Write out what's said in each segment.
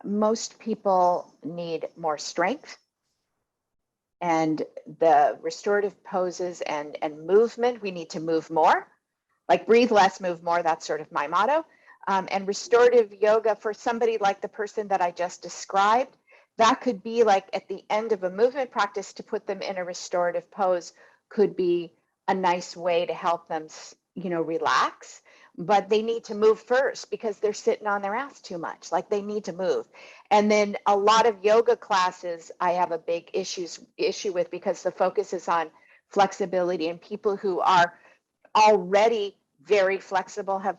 most people need more strength, and the restorative poses and movement, we need to move more, like breathe less, move more. That's sort of my motto. And restorative yoga for somebody like the person that I just described, that could be like at the end of a movement practice, to put them in a restorative pose could be a nice way to help them, relax. But they need to move first because they're sitting on their ass too much. Like, they need to move. And then a lot of yoga classes I have a big issue with, because the focus is on flexibility, and people who are already very flexible, have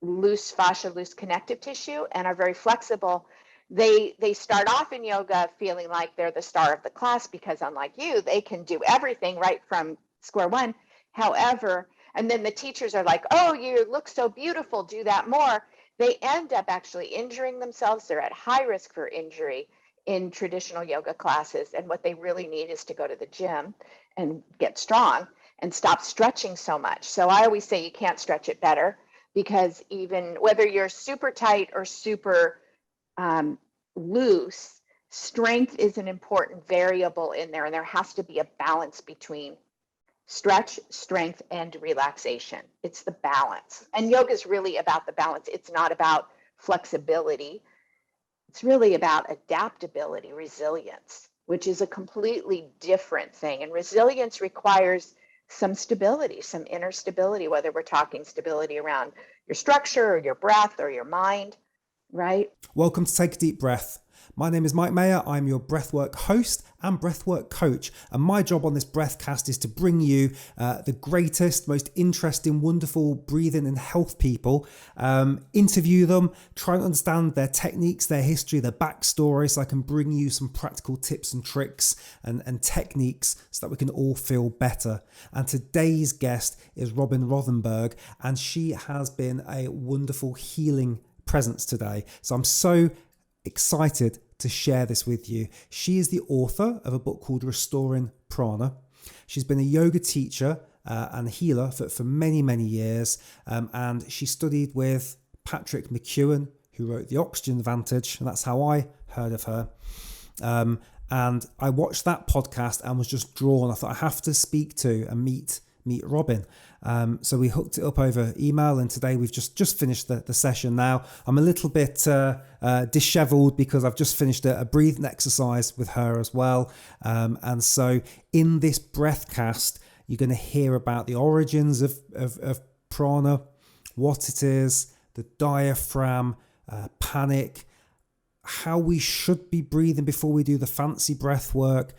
loose fascia, loose connective tissue, and are very flexible. They start off in yoga feeling like they're the star of the class, because unlike you, they can do everything right from square one. However, and then the teachers are like, oh, you look so beautiful, do that more. They end up actually injuring themselves. They're at high risk for injury in traditional yoga classes. And what they really need is to go to the gym and get strong and stop stretching so much. So I always say you can't stretch it better, because even whether you're super tight or super loose, strength is an important variable in there. And there has to be a balance between stretch, strength, and relaxation. It's the balance. And yoga is really about the balance. It's not about flexibility. It's really about adaptability, resilience, which is a completely different thing. And resilience requires some stability, some inner stability, whether we're talking stability around your structure or your breath or your mind, right? Welcome to Take a Deep Breath. My name is Mike Maher. I'm your Breathwork host and Breathwork coach. And my job on this Breathcast is to bring you the greatest, most interesting, wonderful breathing and health people, interview them, try and understand their techniques, their history, their backstory, so I can bring you some practical tips and tricks and techniques so that we can all feel better. And today's guest is Robin Rothenberg, and she has been a wonderful healing presence today. So I'm so excited to share this with you. She is the author of a book called Restoring Prana. She's been a yoga teacher and healer for many, many years. And she studied with Patrick McEwen, who wrote The Oxygen Advantage. And that's how I heard of her. And I watched that podcast and was just drawn. I thought, I have to speak to and meet Robin. So we hooked it up over email, and today we've just finished the session. Now I'm a little bit disheveled because I've just finished a breathing exercise with her as well. And so in this breathcast, you're going to hear about the origins of prana, what it is, the diaphragm, panic, how we should be breathing before we do the fancy breath work.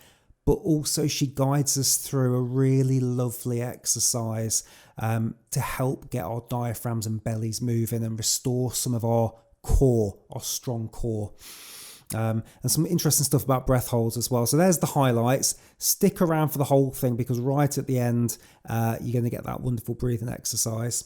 But also she guides us through a really lovely exercise to help get our diaphragms and bellies moving and restore some of our core, our strong core. And some interesting stuff about breath holds as well. So there's the highlights. Stick around for the whole thing, because right at the end, you're going to get that wonderful breathing exercise.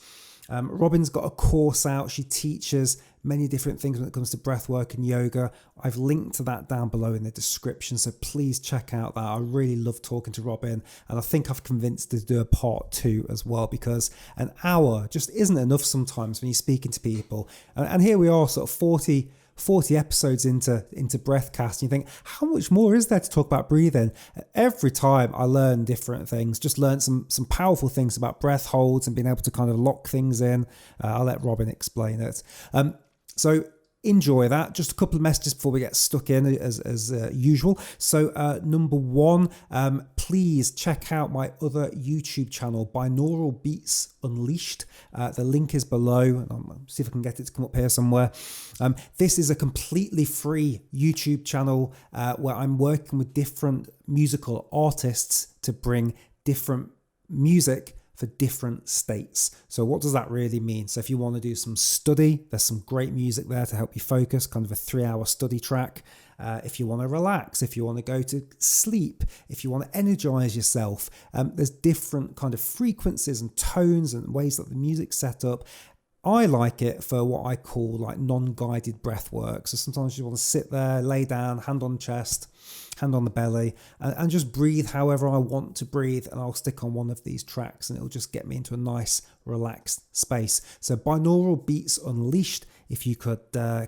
Robin's got a course out. She teaches many different things when it comes to breath work and yoga. I've linked to that down below in the description, so please check out that. I really love talking to Robin, and I think I've convinced her to do a part 2 as well, because an hour just isn't enough sometimes when you're speaking to people. And here we are, sort of 40 episodes into Breathcast, and you think, how much more is there to talk about breathing? Every time I learn different things, just learn some powerful things about breath holds and being able to kind of lock things in. I'll let Robin explain it. So enjoy that. Just a couple of messages before we get stuck in as usual. So number one, please check out my other YouTube channel, Binaural Beats Unleashed. The link is below. I'll see if I can get it to come up here somewhere. This is a completely free YouTube channel where I'm working with different musical artists to bring different music for different states. So what does that really mean? So if you want to do some study, there's some great music there to help you focus, kind of a 3-hour study track. If you want to relax, if you want to go to sleep, if you want to energize yourself, there's different kind of frequencies and tones and ways that the music's set up. I like it for what I call like non-guided breath work. So sometimes you want to sit there, lay down, hand on chest, hand on the belly, and just breathe however I want to breathe. And I'll stick on one of these tracks and it'll just get me into a nice, relaxed space. So Binaural Beats Unleashed if you could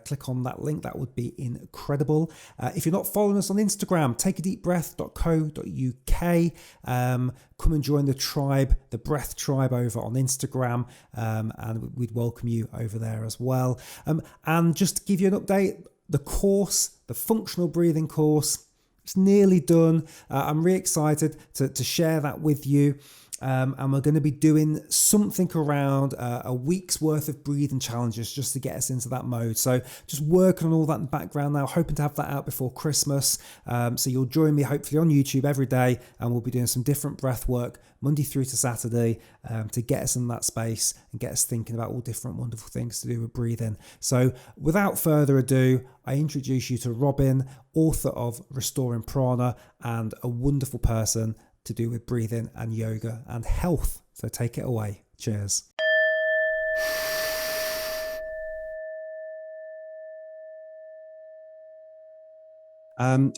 click on that link, that would be incredible. If you're not following us on Instagram, takeadeepbreath.co.uk. Come and join the tribe, the Breath Tribe, over on Instagram, and we'd welcome you over there as well. And just to give you an update, the course, the functional breathing course, it's nearly done. I'm really excited to share that with you. And we're going to be doing something around a week's worth of breathing challenges just to get us into that mode. So just working on all that in the background now, hoping to have that out before Christmas. So you'll join me hopefully on YouTube every day, and we'll be doing some different breath work Monday through to Saturday to get us in that space and get us thinking about all different wonderful things to do with breathing. So without further ado, I introduce you to Robin, author of Restoring Prana, and a wonderful person to do with breathing and yoga and health. So take it away. Cheers.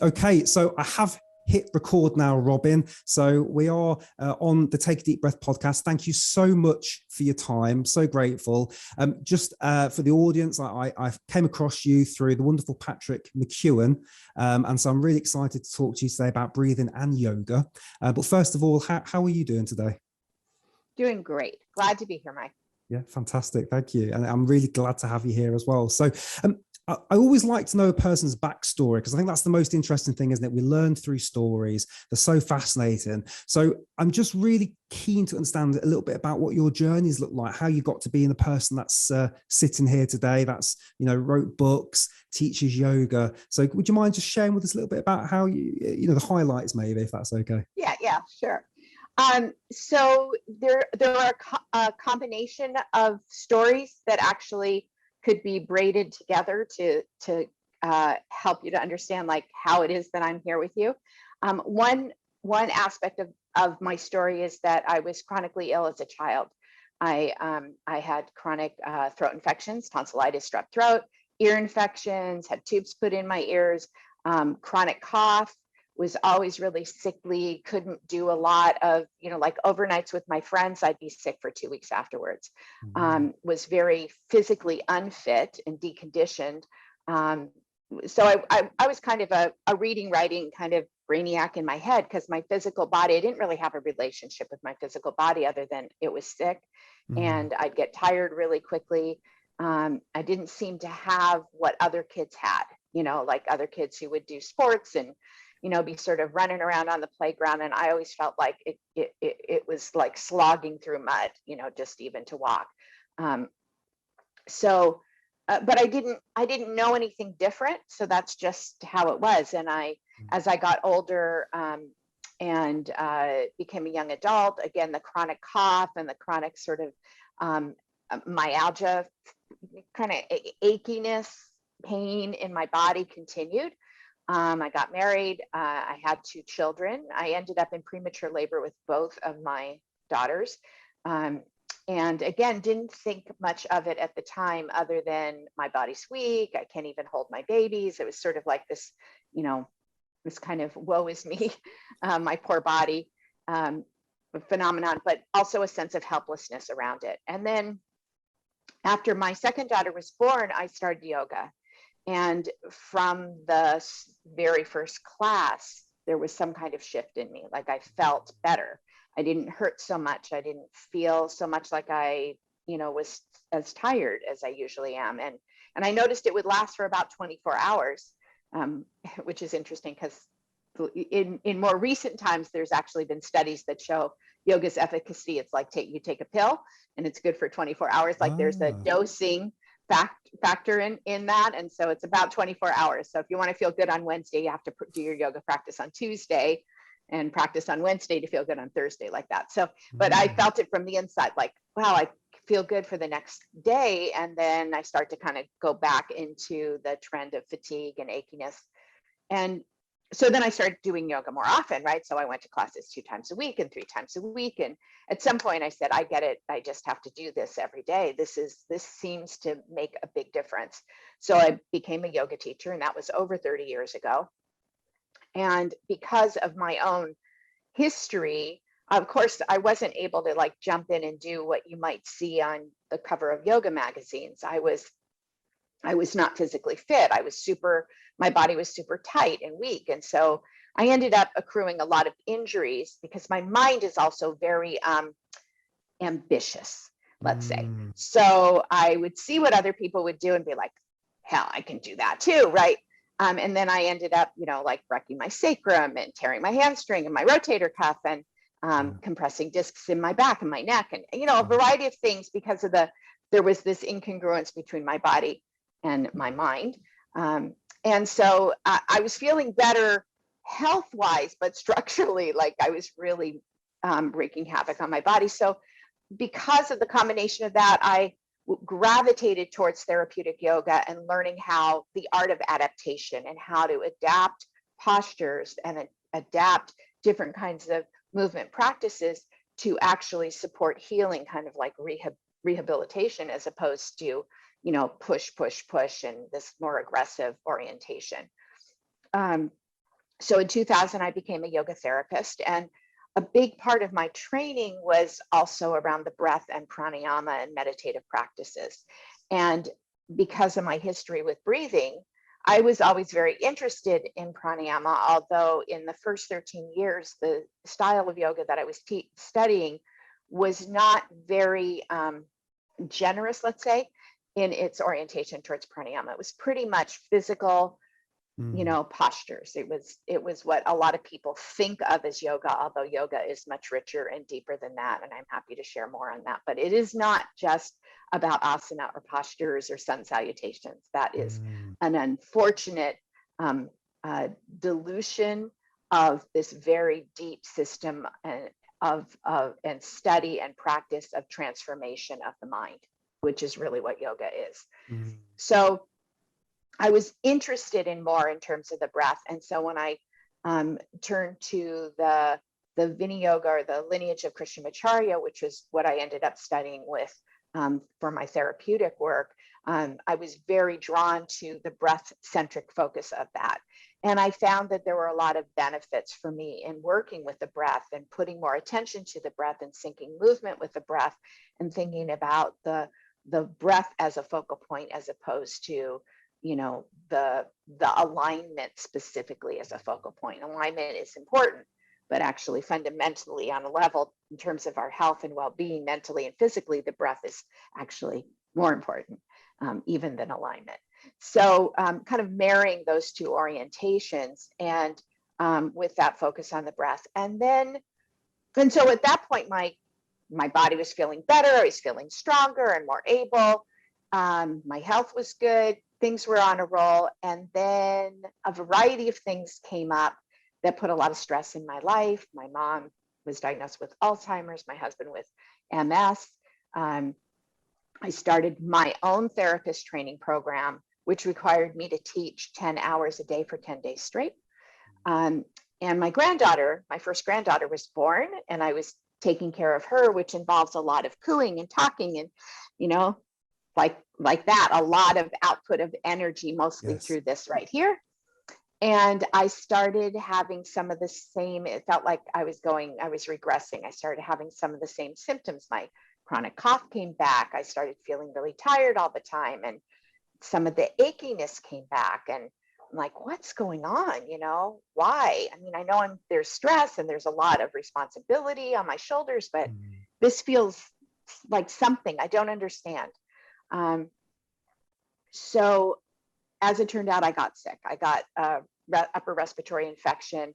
Okay, so I have hit record now, Robin. So we are on the Take a Deep Breath podcast. Thank you so much for your time. So grateful. Just for the audience, I came across you through the wonderful Patrick McEwen. And so I'm really excited to talk to you today about breathing and yoga. But first of all, how are you doing today? Doing great. Glad to be here, Mike. Yeah, fantastic. Thank you. And I'm really glad to have you here as well. So I always like to know a person's backstory, because I think that's the most interesting thing, isn't it? We learn through stories. They're so fascinating. So I'm just really keen to understand a little bit about what your journeys look like, how you got to being the person that's sitting here today, that's, wrote books, teaches yoga. So would you mind just sharing with us a little bit about how the highlights, maybe, if that's okay? Yeah, sure. So there are a combination of stories that actually could be braided together to help you to understand like how it is that I'm here with you. One aspect of my story is that I was chronically ill as a child. I had chronic throat infections, tonsillitis, strep throat, ear infections, had tubes put in my ears, chronic cough, was always really sickly, couldn't do a lot of, like overnights with my friends, I'd be sick for 2 weeks afterwards. Was very physically unfit and deconditioned. So I was kind of a reading, writing kind of brainiac in my head, because my physical body, I didn't really have a relationship with my physical body other than it was sick, and I'd get tired really quickly. I didn't seem to have what other kids had, like other kids who would do sports and be sort of running around on the playground. And I always felt like it was like slogging through mud, just even to walk. But I didn't know anything different. So that's just how it was. And as I got older and became a young adult, again, the chronic cough and the chronic sort of myalgia, kind of achiness, pain in my body continued. I got married. I had 2 children. I ended up in premature labor with both of my daughters. And again, didn't think much of it at the time other than my body's weak. I can't even hold my babies. It was sort of like this, this kind of woe is me, my poor body phenomenon, but also a sense of helplessness around it. And then after my second daughter was born, I started yoga. And from the very first class, there was some kind of shift in me. Like I felt better. I didn't hurt so much. I didn't feel so much like I, was as tired as I usually am. And I noticed it would last for about 24 hours, which is interesting because in more recent times, there's actually been studies that show yoga's efficacy. It's like you take a pill and it's good for 24 hours. Like there's a dosing factor in that, and so it's about 24 hours. So if you want to feel good on Wednesday, you have to do your yoga practice on Tuesday and practice on Wednesday to feel good on Thursday, like that. So but I felt it from the inside, like, wow, I feel good for the next day, and then I start to kind of go back into the trend of fatigue and achiness. And so then I started doing yoga more often, right? So I went to classes 2 times a week and 3 times a week. And at some point I said, I get it. I just have to do this every day. This seems to make a big difference. So I became a yoga teacher, and that was over 30 years ago. And because of my own history, of course, I wasn't able to like jump in and do what you might see on the cover of yoga magazines. I was I was not physically fit. My body was super tight and weak. And so I ended up accruing a lot of injuries because my mind is also very ambitious, let's say. So I would see what other people would do and be like, hell, I can do that too, right? And then I ended up, like wrecking my sacrum and tearing my hamstring and my rotator cuff and compressing discs in my back and my neck and, a variety of things because of there was this incongruence between my body and my mind. And so I was feeling better health-wise, but structurally, like I was really wreaking havoc on my body. So because of the combination of that, I gravitated towards therapeutic yoga and learning how the art of adaptation and how to adapt postures and adapt different kinds of movement practices to actually support healing, kind of like rehabilitation, as opposed to, push, push, push, and this more aggressive orientation. So in 2000, I became a yoga therapist, and a big part of my training was also around the breath and pranayama and meditative practices. And because of my history with breathing, I was always very interested in pranayama, although in the first 13 years, the style of yoga that I was studying was not very generous, let's say, in its orientation towards pranayama. It was pretty much physical, postures. It was what a lot of people think of as yoga, although yoga is much richer and deeper than that. And I'm happy to share more on that. But it is not just about asana or postures or sun salutations. That is an unfortunate dilution of this very deep system and study and practice of transformation of the mind, which is really what yoga is. So I was interested in more in terms of the breath. And so when I turned to the Vinaya or the lineage of Krishnamacharya, which is what I ended up studying with for my therapeutic work, I was very drawn to the breath-centric focus of that. And I found that there were a lot of benefits for me in working with the breath and putting more attention to the breath and syncing movement with the breath and thinking about the breath as a focal point as opposed to the alignment specifically as a focal point. Alignment is important, but actually fundamentally on a level in terms of our health and well-being mentally and physically, the breath is actually more important even than alignment. So kind of marrying those two orientations and with that focus on the breath. And so at that point, my body was feeling better. I was feeling stronger and more able. My health was good. Things were on a roll. And then a variety of things came up that put a lot of stress in my life. My mom was diagnosed with Alzheimer's, my husband with MS. I started my own therapist training program, which required me to teach 10 hours a day for 10 days straight. And my first granddaughter was born, and I was taking care of her, which involves a lot of cooing and talking and, like that, a lot of output of energy, mostly through this right here. And I started having some of the same, it felt like I was regressing. I started having some of the same symptoms. My chronic cough came back. I started feeling really tired all the time. And some of the achiness came back. And I'm like, what's going on? Why? I mean, I know there's stress and there's a lot of responsibility on my shoulders, but this feels like something I don't understand. So as it turned out, I got sick. I got upper respiratory infection,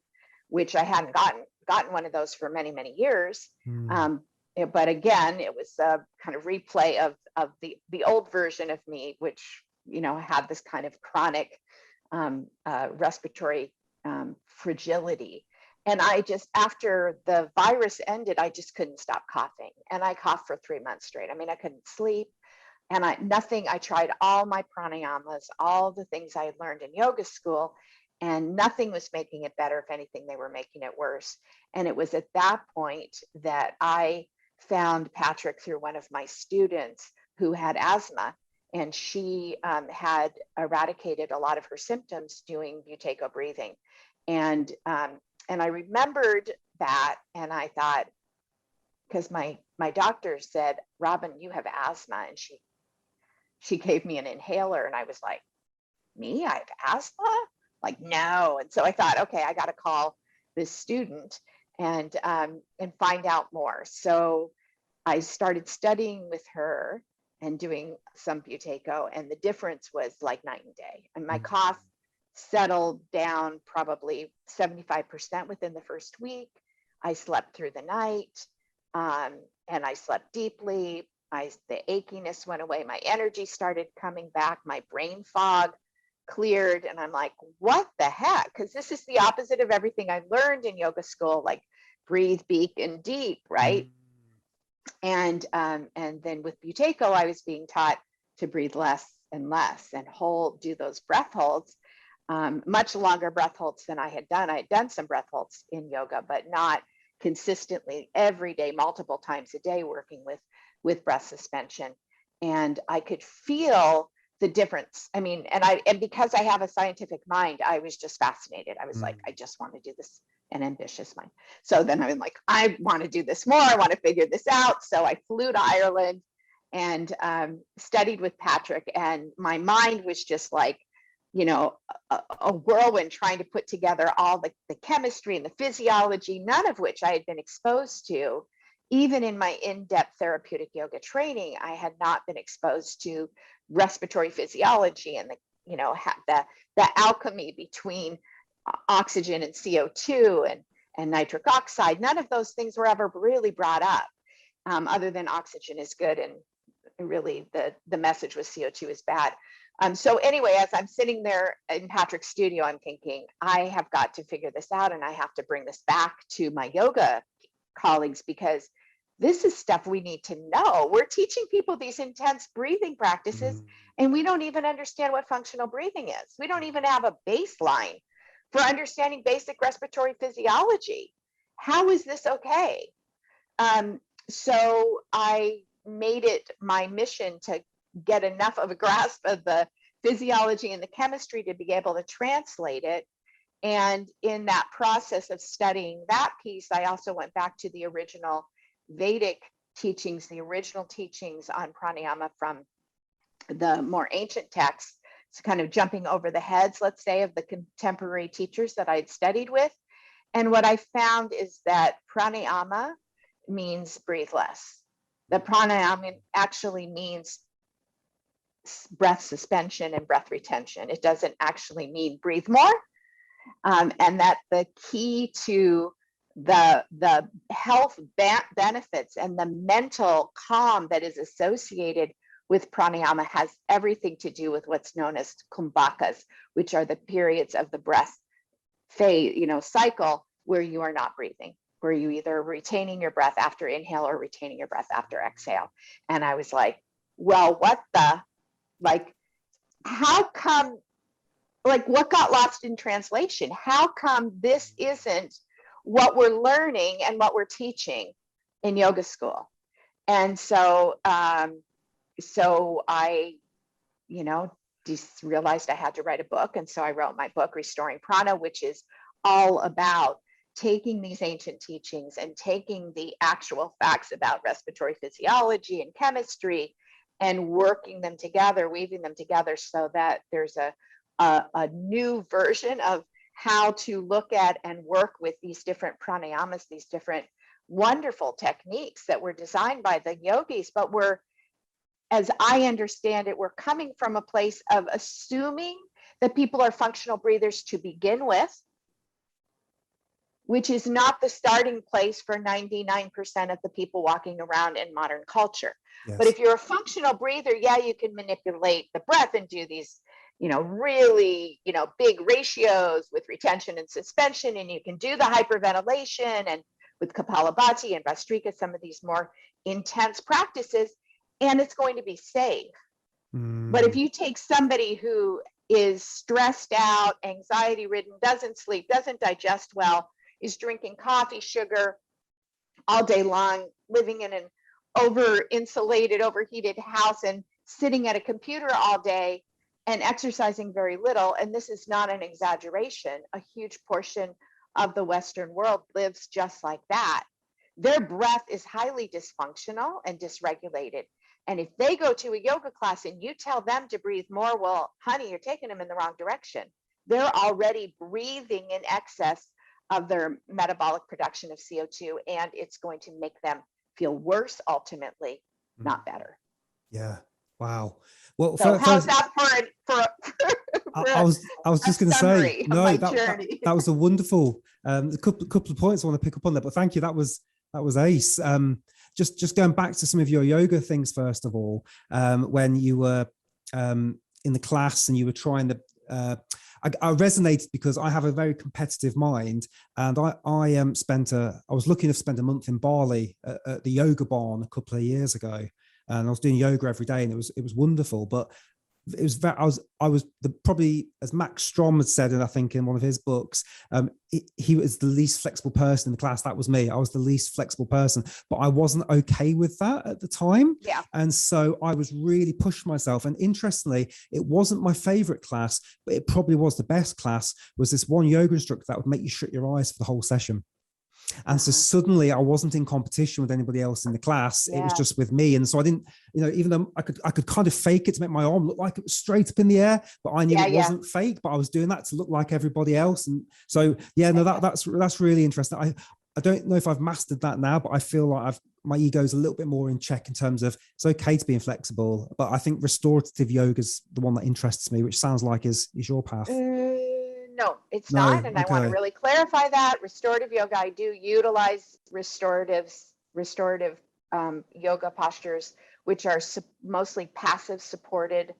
which I hadn't gotten one of those for many, many years. But again, it was a kind of replay of the old version of me, which, had this kind of chronic respiratory fragility. And after the virus ended, I just couldn't stop coughing. And I coughed for 3 months straight. I mean, I couldn't sleep. And I tried all my pranayamas, all the things I had learned in yoga school, and nothing was making it better. If anything, they were making it worse. And it was at that point that I found Patrick through one of my students who had asthma, and she had eradicated a lot of her symptoms doing buteyko breathing. And I remembered that, and I thought, because my doctor said, Robin, you have asthma. And she gave me an inhaler, and I was like, me? I have asthma? Like, no. And so I thought, okay, I got to call this student and find out more. So I started studying with her and doing some Buteyko, and the difference was like night and day. And my cough settled down probably 75% within the first week. I slept through the night, and I slept deeply. The achiness went away. My energy started coming back. My brain fog cleared, and I'm like, what the heck? Because this is the opposite of everything I learned in yoga school, like breathe, beak, and deep, right? And then with Buteyko, I was being taught to breathe less and less and do those breath holds, much longer breath holds than I had done. I had done some breath holds in yoga, but not consistently every day, multiple times a day, working with breath suspension. And I could feel the difference. I mean, and because I have a scientific mind, I was just fascinated. I was like, I just want to do this, an ambitious mind. So then I was like, I want to do this more. I want to figure this out. So I flew to Ireland and studied with Patrick, and my mind was just like, you know, a whirlwind, trying to put together all the chemistry and the physiology, none of which I had been exposed to. Even in my in-depth therapeutic yoga training, I had not been exposed to respiratory physiology and the alchemy between oxygen and CO2 and nitric oxide. None of those things were ever really brought up, other than oxygen is good, and really the message with CO2 is bad. So anyway, as I'm sitting there in Patrick's studio, I'm thinking, I have got to figure this out, and I have to bring this back to my yoga colleagues, because this is stuff we need to know. We're teaching people these intense breathing practices, and we don't even understand what functional breathing is. We don't even have a baseline for understanding basic respiratory physiology. How is this okay? So I made it my mission to get enough of a grasp of the physiology and the chemistry to be able to translate it. And in that process of studying that piece, I also went back to the original Vedic teachings, the original teachings on pranayama from the more ancient texts. So kind of jumping over the heads, let's say, of the contemporary teachers that I'd studied with. And what I found is that pranayama means breathe less. The pranayama actually means breath suspension and breath retention. It doesn't actually mean breathe more. And that the key to the health benefits and the mental calm that is associated with pranayama has everything to do with what's known as kumbhakas, which are the periods of the breath phase, cycle, where you are not breathing, where you either retaining your breath after inhale or retaining your breath after exhale. And I was like, well, how come, what got lost in translation? How come this isn't what we're learning and what we're teaching in yoga school? And so, so I, just realized I had to write a book. And so I wrote my book, Restoring Prana, which is all about taking these ancient teachings and taking the actual facts about respiratory physiology and chemistry and working them together, weaving them together, so that there's a new version of how to look at and work with these different pranayamas, these different wonderful techniques that were designed by the yogis. But as I understand it, we're coming from a place of assuming that people are functional breathers to begin with, which is not the starting place for 99% of the people walking around in modern culture. Yes. But if you're a functional breather, yeah, you can manipulate the breath and do these, really, big ratios with retention and suspension, and you can do the hyperventilation, and with Kapalabhati and Vastrika, some of these more intense practices, and it's going to be safe. But if you take somebody who is stressed out, anxiety ridden, doesn't sleep, doesn't digest well, is drinking coffee, sugar all day long, living in an over-insulated, overheated house, and sitting at a computer all day and exercising very little, and this is not an exaggeration, a huge portion of the Western world lives just like that. Their breath is highly dysfunctional and dysregulated. And if they go to a yoga class and you tell them to breathe more, well, honey, you're taking them in the wrong direction. They're already breathing in excess of their metabolic production of CO2, and it's going to make them feel worse ultimately, not better. Yeah. Wow. Well, So how's first, that for I was just going to say, no, that was a wonderful a couple of points I want to pick up on there, but thank you. That was ace. Just going back to some of your yoga things first of all, when you were in the class and you were trying to. I resonated because I have a very competitive mind, and I was lucky enough to spend a month in Bali at the yoga barn a couple of years ago, and I was doing yoga every day, and it was wonderful. But it was probably, as Max Strom had said, and I think in one of his books, he was the least flexible person in the class. That was me. I was the least flexible person, but I wasn't okay with that at the time. Yeah. And so I was really pushing myself. And interestingly, it wasn't my favorite class, but it probably was the best class. Was this one yoga instructor that would make you shut your eyes for the whole session. And so suddenly I wasn't in competition with anybody else in the class. It was just with me. And so I didn't, even though I could kind of fake it to make my arm look like it was straight up in the air, but I knew it wasn't fake, but I was doing that to look like everybody else. And so, that's really interesting. I don't know if I've mastered that now, but I feel like my ego is a little bit more in check in terms of it's okay to be inflexible. But I think restorative yoga is the one that interests me, which sounds like is your path. No, it's not. And I want to really clarify that. Restorative yoga, I do utilize restorative yoga postures, which are mostly passive supported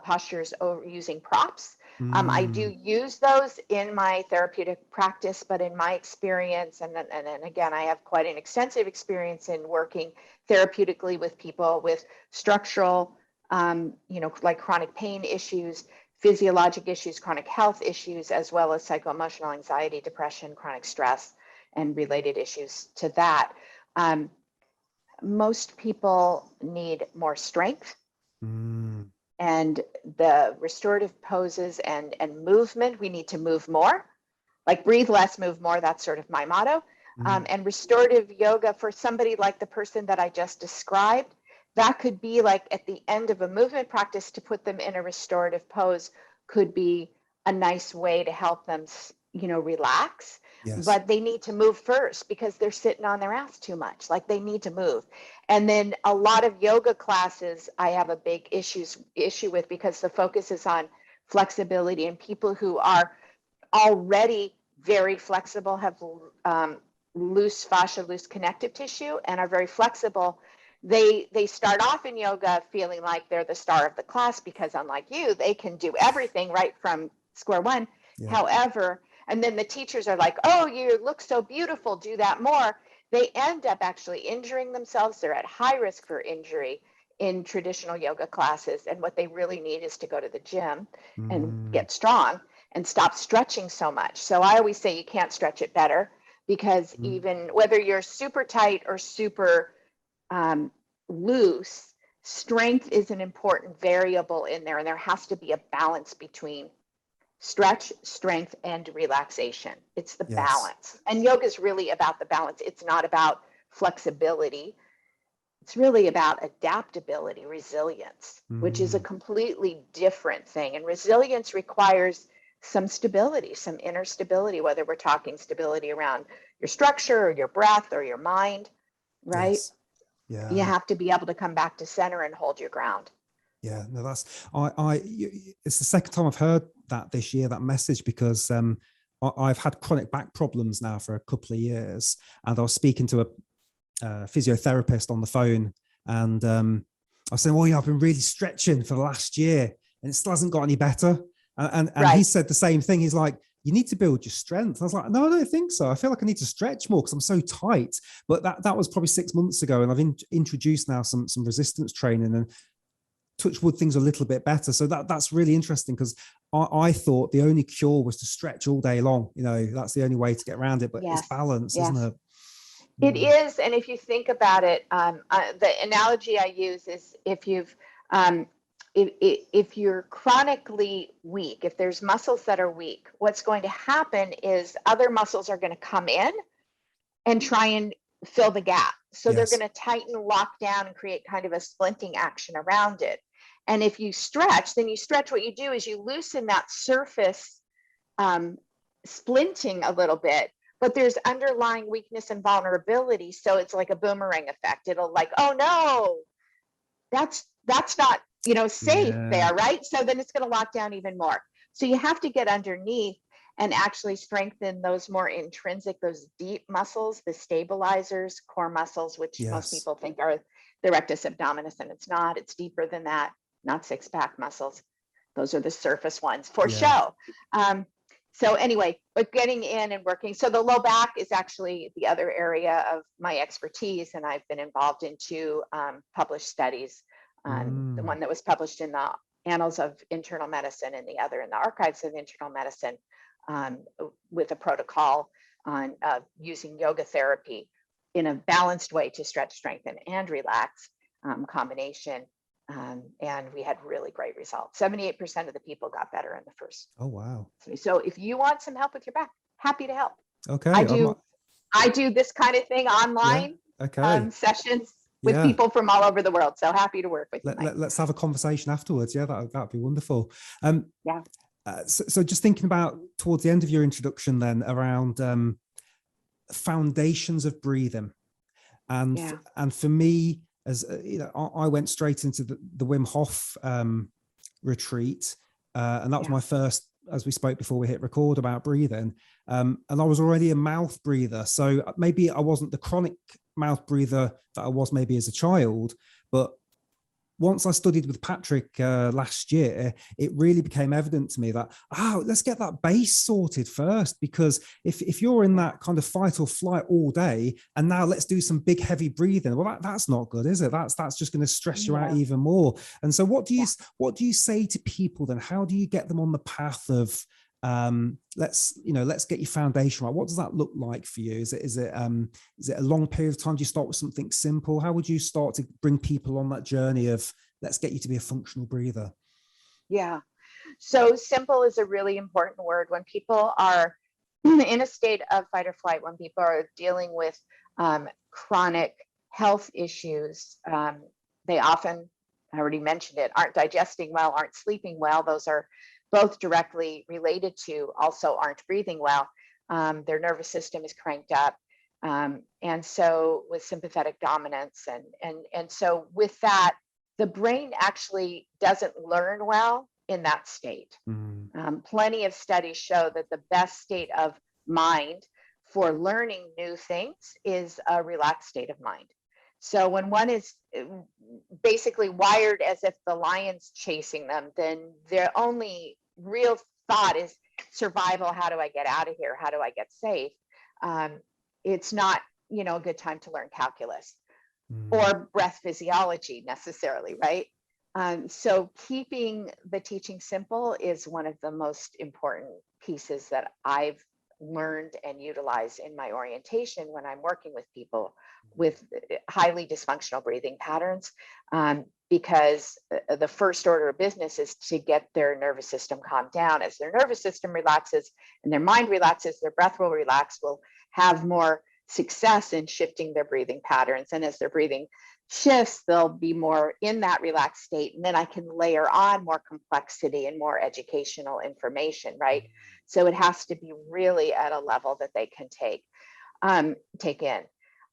postures using props. I do use those in my therapeutic practice, but in my experience, and again, I have quite an extensive experience in working therapeutically with people with structural, like chronic pain issues, physiologic issues, chronic health issues, as well as psycho-emotional anxiety, depression, chronic stress, and related issues to that. Most people need more strength. And the restorative poses and movement, we need to move more, like breathe less, move more. That's sort of my motto. And restorative yoga, for somebody like the person that I just described, that could be like at the end of a movement practice, to put them in a restorative pose could be a nice way to help them, relax. Yes. But they need to move first because they're sitting on their ass too much. Like they need to move. And then a lot of yoga classes I have a big issue with, because the focus is on flexibility, and people who are already very flexible, have loose fascia, loose connective tissue, and are very flexible. They start off in yoga feeling like they're the star of the class, because unlike you, they can do everything right from square one. Yeah. However, and then the teachers are like, oh, you look so beautiful, do that more. They end up actually injuring themselves. They're at high risk for injury in traditional yoga classes. And what they really need is to go to the gym and get strong and stop stretching so much. So I always say you can't stretch it better, because even whether you're super tight or super loose, strength is an important variable in there, and there has to be a balance between stretch, strength, and relaxation. It's the balance. And yoga is really about the balance. It's not about flexibility. It's really about adaptability, resilience, which is a completely different thing. And resilience requires some stability, some inner stability, whether we're talking stability around your structure or your breath or your mind, right? Yes. Yeah. You have to be able to come back to center and hold your ground. Yeah, no, that's it's the second time I've heard that this year, that message, because I've had chronic back problems now for a couple of years, and I was speaking to a physiotherapist on the phone, and I was saying, well, I've been really stretching for the last year and it still hasn't got any better. And right. He said the same thing. He's like, you need to build your strength. I was like, no, I don't think so. I feel like I need to stretch more because I'm so tight. But that was probably 6 months ago. And I've introduced now some resistance training, and touch wood, things are a little bit better. So that's really interesting, because I thought the only cure was to stretch all day long. That's the only way to get around it. But it's balance, isn't it? It is. And if you think about it, the analogy I use is if you're chronically weak, if there's muscles that are weak, what's going to happen is other muscles are going to come in and try and fill the gap. So they're Yes. going to tighten, lock down, and create kind of a splinting action around it. And if you stretch, then you stretch, what you do is you loosen that surface splinting a little bit, but there's underlying weakness and vulnerability. So it's like a boomerang effect. It'll like, oh no, that's not, safe Yeah. there, right? So then it's going to lock down even more. So you have to get underneath and actually strengthen those more intrinsic, those deep muscles, the stabilizers, core muscles, which most Yes. people think are the rectus abdominis, and it's not. It's deeper than that, not six-pack muscles. Those are the surface ones for show. So anyway, but getting in and working. So the low back is actually the other area of my expertise, and I've been involved in two published studies. The one that was published in the Annals of Internal Medicine and the other in the Archives of Internal Medicine, with a protocol on using yoga therapy in a balanced way to stretch, strengthen, and relax combination. And we had really great results. 78% of the people got better in the first. Oh, wow. So if you want some help with your back, happy to help. Okay. I do this kind of be online sessions with people from all over the world. So happy to work with you. Let's have a conversation afterwards. Yeah, that'd be wonderful. Yeah. So just thinking about towards the end of your introduction then around foundations of breathing. And for me, as I went straight into the Wim Hof retreat, and that was my first, as we spoke before we hit record, about breathing. And I was already a mouth breather, so maybe I wasn't the chronic mouth breather that I was maybe as a child, but once I studied with Patrick last year, it really became evident to me that, let's get that base sorted first, because if you're in that kind of fight or flight all day, and now let's do some big heavy breathing, well, that's not good, is it? That's just going to stress you out even more. And so what do you say to people then? How do you get them on the path of let's get your foundation right? What does that look like for you? Is it a long period of time? Do you start with something simple? How would you start to bring people on that journey of let's get you to be a functional breather? Yeah. So simple is a really important word. When people are in a state of fight or flight, when people are dealing with chronic health issues, they often, I already mentioned it, aren't digesting well, aren't sleeping well. Those are both directly related to, also aren't breathing well. Their nervous system is cranked up. And so with sympathetic dominance. And so with that, the brain actually doesn't learn well in that state. Plenty of studies show that the best state of mind for learning new things is a relaxed state of mind. So when one is basically wired as if the lion's chasing them, then their only real thought is survival. How do I get out of here? How do I get safe? It's not, a good time to learn calculus or breath physiology necessarily, right? So keeping the teaching simple is one of the most important pieces that I've learned and utilized in my orientation when I'm working with people with highly dysfunctional breathing patterns, because the first order of business is to get their nervous system calmed down. As their nervous system relaxes and their mind relaxes, their breath will relax, will have more success in shifting their breathing patterns. And as their breathing shifts, they'll be more in that relaxed state. And then I can layer on more complexity and more educational information, right? So it has to be really at a level that they can take in.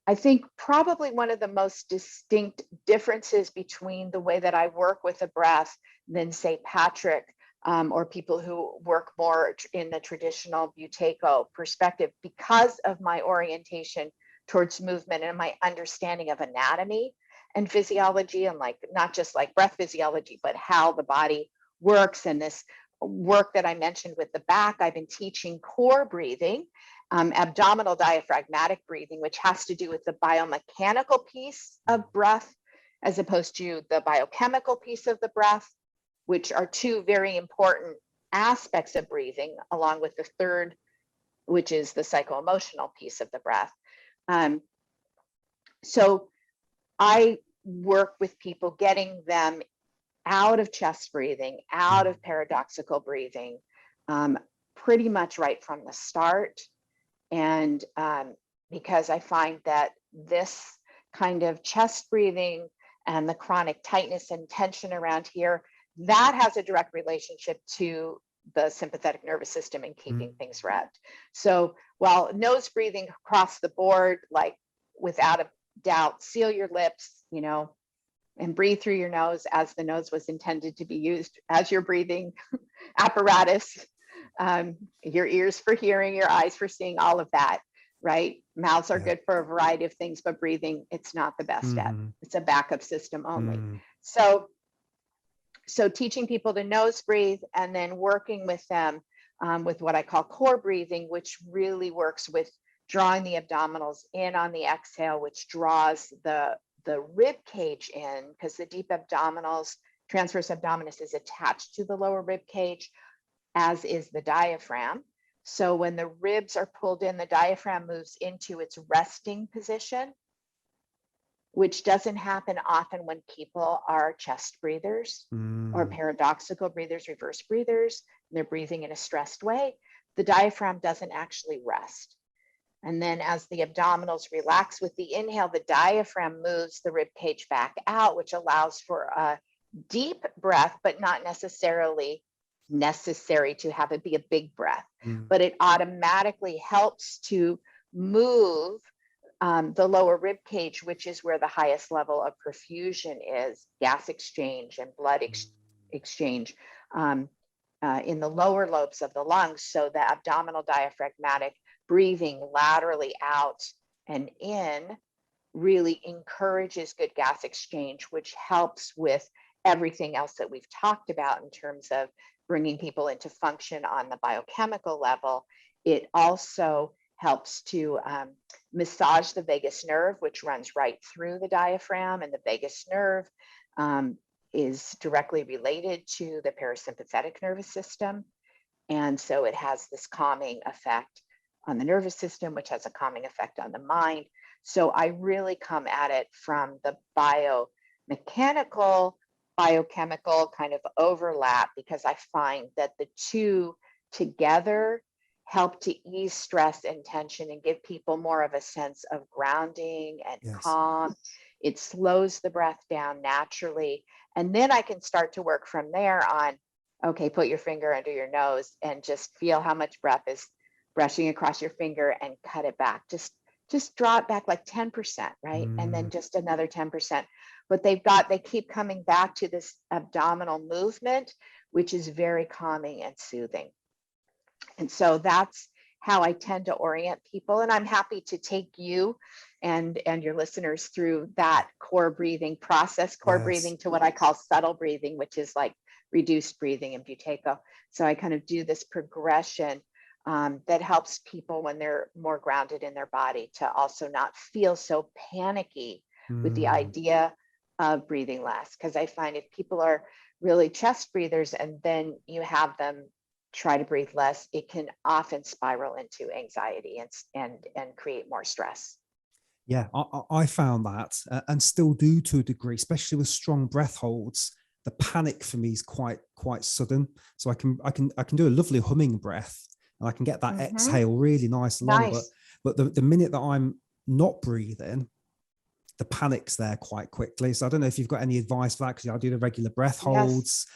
I think probably one of the most distinct differences between the way that I work with the breath than, say, Patrick, or people who work more in the traditional Buteyko perspective, because of my orientation towards movement and my understanding of anatomy and physiology, and not just breath physiology, but how the body works. And this work that I mentioned with the back, I've been teaching core breathing, abdominal diaphragmatic breathing, which has to do with the biomechanical piece of breath, as opposed to the biochemical piece of the breath, which are two very important aspects of breathing, along with the third, which is the psycho-emotional piece of the breath. So I work with people, getting them out of chest breathing, out of paradoxical breathing, pretty much right from the start. And because I find that this kind of chest breathing and the chronic tightness and tension around here, that has a direct relationship to the sympathetic nervous system and keeping things revved. So while nose breathing across the board, like without a doubt, seal your lips, you know, and breathe through your nose as the nose was intended to be used as your breathing apparatus. Your ears for hearing, your eyes for seeing, all of that, right? Mouths are good for a variety of things, but breathing, it's not the best at. It's a backup system only. So teaching people to nose breathe, and then working with them with what I call core breathing, which really works with drawing the abdominals in on the exhale, which draws the rib cage in, because the deep abdominals, transverse abdominis, is attached to the lower rib cage, as is the diaphragm. So when the ribs are pulled in, the diaphragm moves into its resting position, which doesn't happen often when people are chest breathers or paradoxical breathers, reverse breathers, and they're breathing in a stressed way. The diaphragm doesn't actually rest. And then as the abdominals relax with the inhale, the diaphragm moves the rib cage back out, which allows for a deep breath, but not necessarily necessary to have it be a big breath. But it automatically helps to move the lower rib cage, which is where the highest level of perfusion is, gas exchange and blood exchange in the lower lobes of the lungs. So the abdominal diaphragmatic breathing laterally out and in really encourages good gas exchange, which helps with everything else that we've talked about in terms of bringing people into function on the biochemical level. It also helps to massage the vagus nerve, which runs right through the diaphragm, and the vagus nerve is directly related to the parasympathetic nervous system. And so it has this calming effect on the nervous system, which has a calming effect on the mind. So I really come at it from the biomechanical, biochemical kind of overlap, because I find that the two together help to ease stress and tension and give people more of a sense of grounding and calm. It slows the breath down naturally. And then I can start to work from there on, okay, put your finger under your nose and just feel how much breath is brushing across your finger, and cut it back. Just draw it back like 10%, right? And then just another 10%. But they keep coming back to this abdominal movement, which is very calming and soothing. And so that's how I tend to orient people. And I'm happy to take you and your listeners through that core breathing process, breathing to what I call subtle breathing, which is like reduced breathing and buteyko. So I kind of do this progression that helps people when they're more grounded in their body to also not feel so panicky with the idea of breathing less. Because I find if people are really chest breathers and then you have them try to breathe less, it can often spiral into anxiety and create more stress. Yeah, I found that and still do to a degree, especially with strong breath holds. The panic for me is quite sudden. So I can do a lovely humming breath, and I can get that exhale really nice and long. But the minute that I'm not breathing, the panic's there quite quickly. So I don't know if you've got any advice for that, because I do the regular breath holds,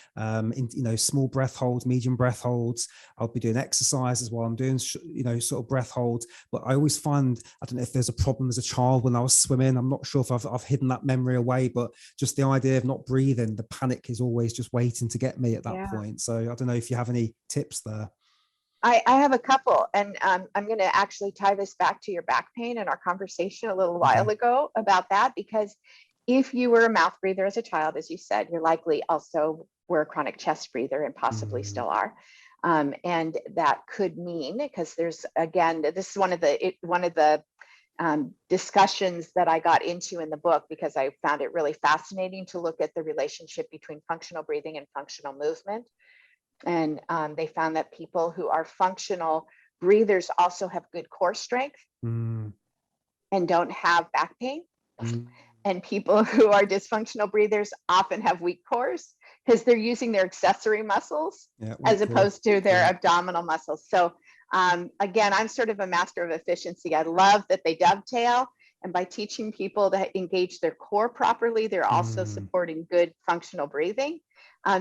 small breath holds, medium breath holds. I'll be doing exercises while I'm doing, sort of breath holds. But I always find, I don't know if there's a problem as a child when I was swimming. I'm not sure if I've hidden that memory away, but just the idea of not breathing, the panic is always just waiting to get me at that point. So I don't know if you have any tips there. I have a couple, and I'm going to actually tie this back to your back pain and our conversation a little while ago about that, because if you were a mouth breather as a child, as you said, you're likely also were a chronic chest breather and possibly still are. And that could mean, because there's, again, this is one of the discussions that I got into in the book, because I found it really fascinating to look at the relationship between functional breathing and functional movement. And they found that people who are functional breathers also have good core strength and don't have back pain. And people who are dysfunctional breathers often have weak cores, because they're using their accessory muscles as opposed to their abdominal muscles. So again, I'm sort of a master of efficiency. I love that they dovetail, And by teaching people to engage their core properly, they're also supporting good functional breathing.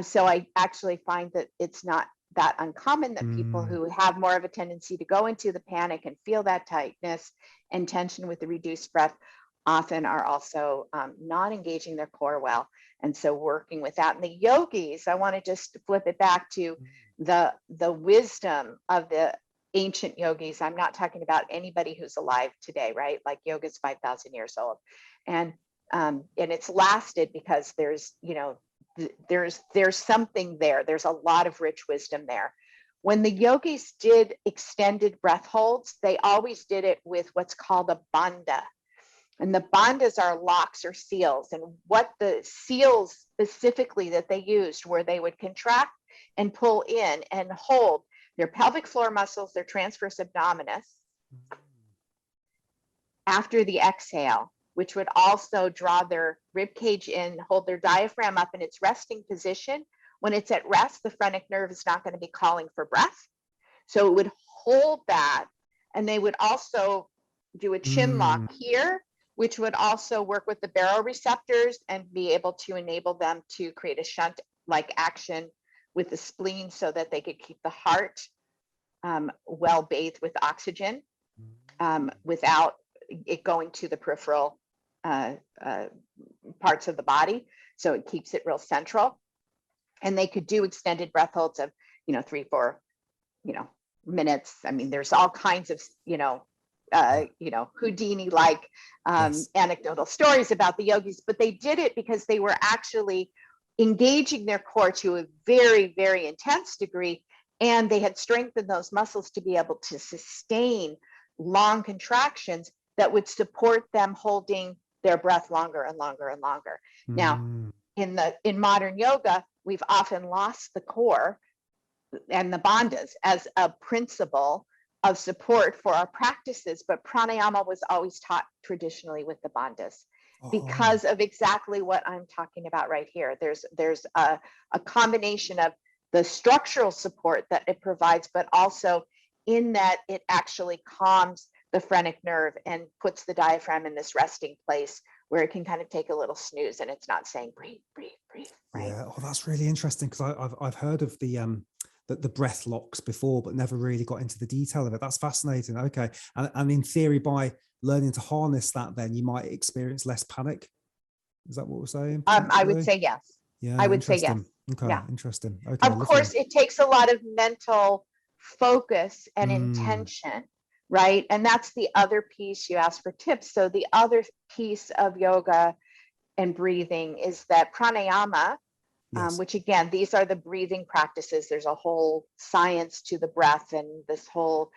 So I actually find that it's not that uncommon that people who have more of a tendency to go into the panic and feel that tightness and tension with the reduced breath often are also not engaging their core well. And so working with that. And the yogis, I want to just flip it back to the wisdom of the ancient yogis. I'm not talking about anybody who's alive today, right? Like yoga is 5,000 years old. And it's lasted because there's, you know, there's something there. There's a lot of rich wisdom there. When the yogis did extended breath holds, they always did it with what's called a banda. And the bandas are locks or seals. And what the seals specifically that they used, where they would contract and pull in and hold their pelvic floor muscles, their transverse abdominis, after the exhale, which would also draw their rib cage in, hold their diaphragm up in its resting position. When it's at rest, the phrenic nerve is not going to be calling for breath. So it would hold that. And they would also do a chin lock here, which would also work with the baroreceptors and be able to enable them to create a shunt-like action with the spleen so that they could keep the heart well bathed with oxygen without it going to the peripheral parts of the body. So it keeps it real central. And they could do extended breath holds of, 3-4, minutes. I mean, there's all kinds of, Houdini-like anecdotal stories about the yogis, but they did it because they were actually engaging their core to a very, very intense degree. And they had strengthened those muscles to be able to sustain long contractions that would support them holding their breath longer and longer and longer. Now, in modern yoga, we've often lost the core and the bandhas as a principle of support for our practices, but pranayama was always taught traditionally with the bandhas because of exactly what I'm talking about right here. There's a combination of the structural support that it provides, but also in that it actually calms the phrenic nerve and puts the diaphragm in this resting place where it can kind of take a little snooze and it's not saying breathe, breathe, breathe. Right? Yeah, that's really interesting because I've heard of the breath locks before, but never really got into the detail of it. That's fascinating. Okay, and in theory, by learning to harness that, then you might experience less panic. Is that what we're saying? I would say yes. Yeah, I would say yes. Okay, yeah. Interesting. Okay, of course, it takes a lot of mental focus and intention, right? And that's the other piece. You asked for tips. So the other piece of yoga and breathing is that pranayama, which again, these are the breathing practices. There's a whole science to the breath and this whole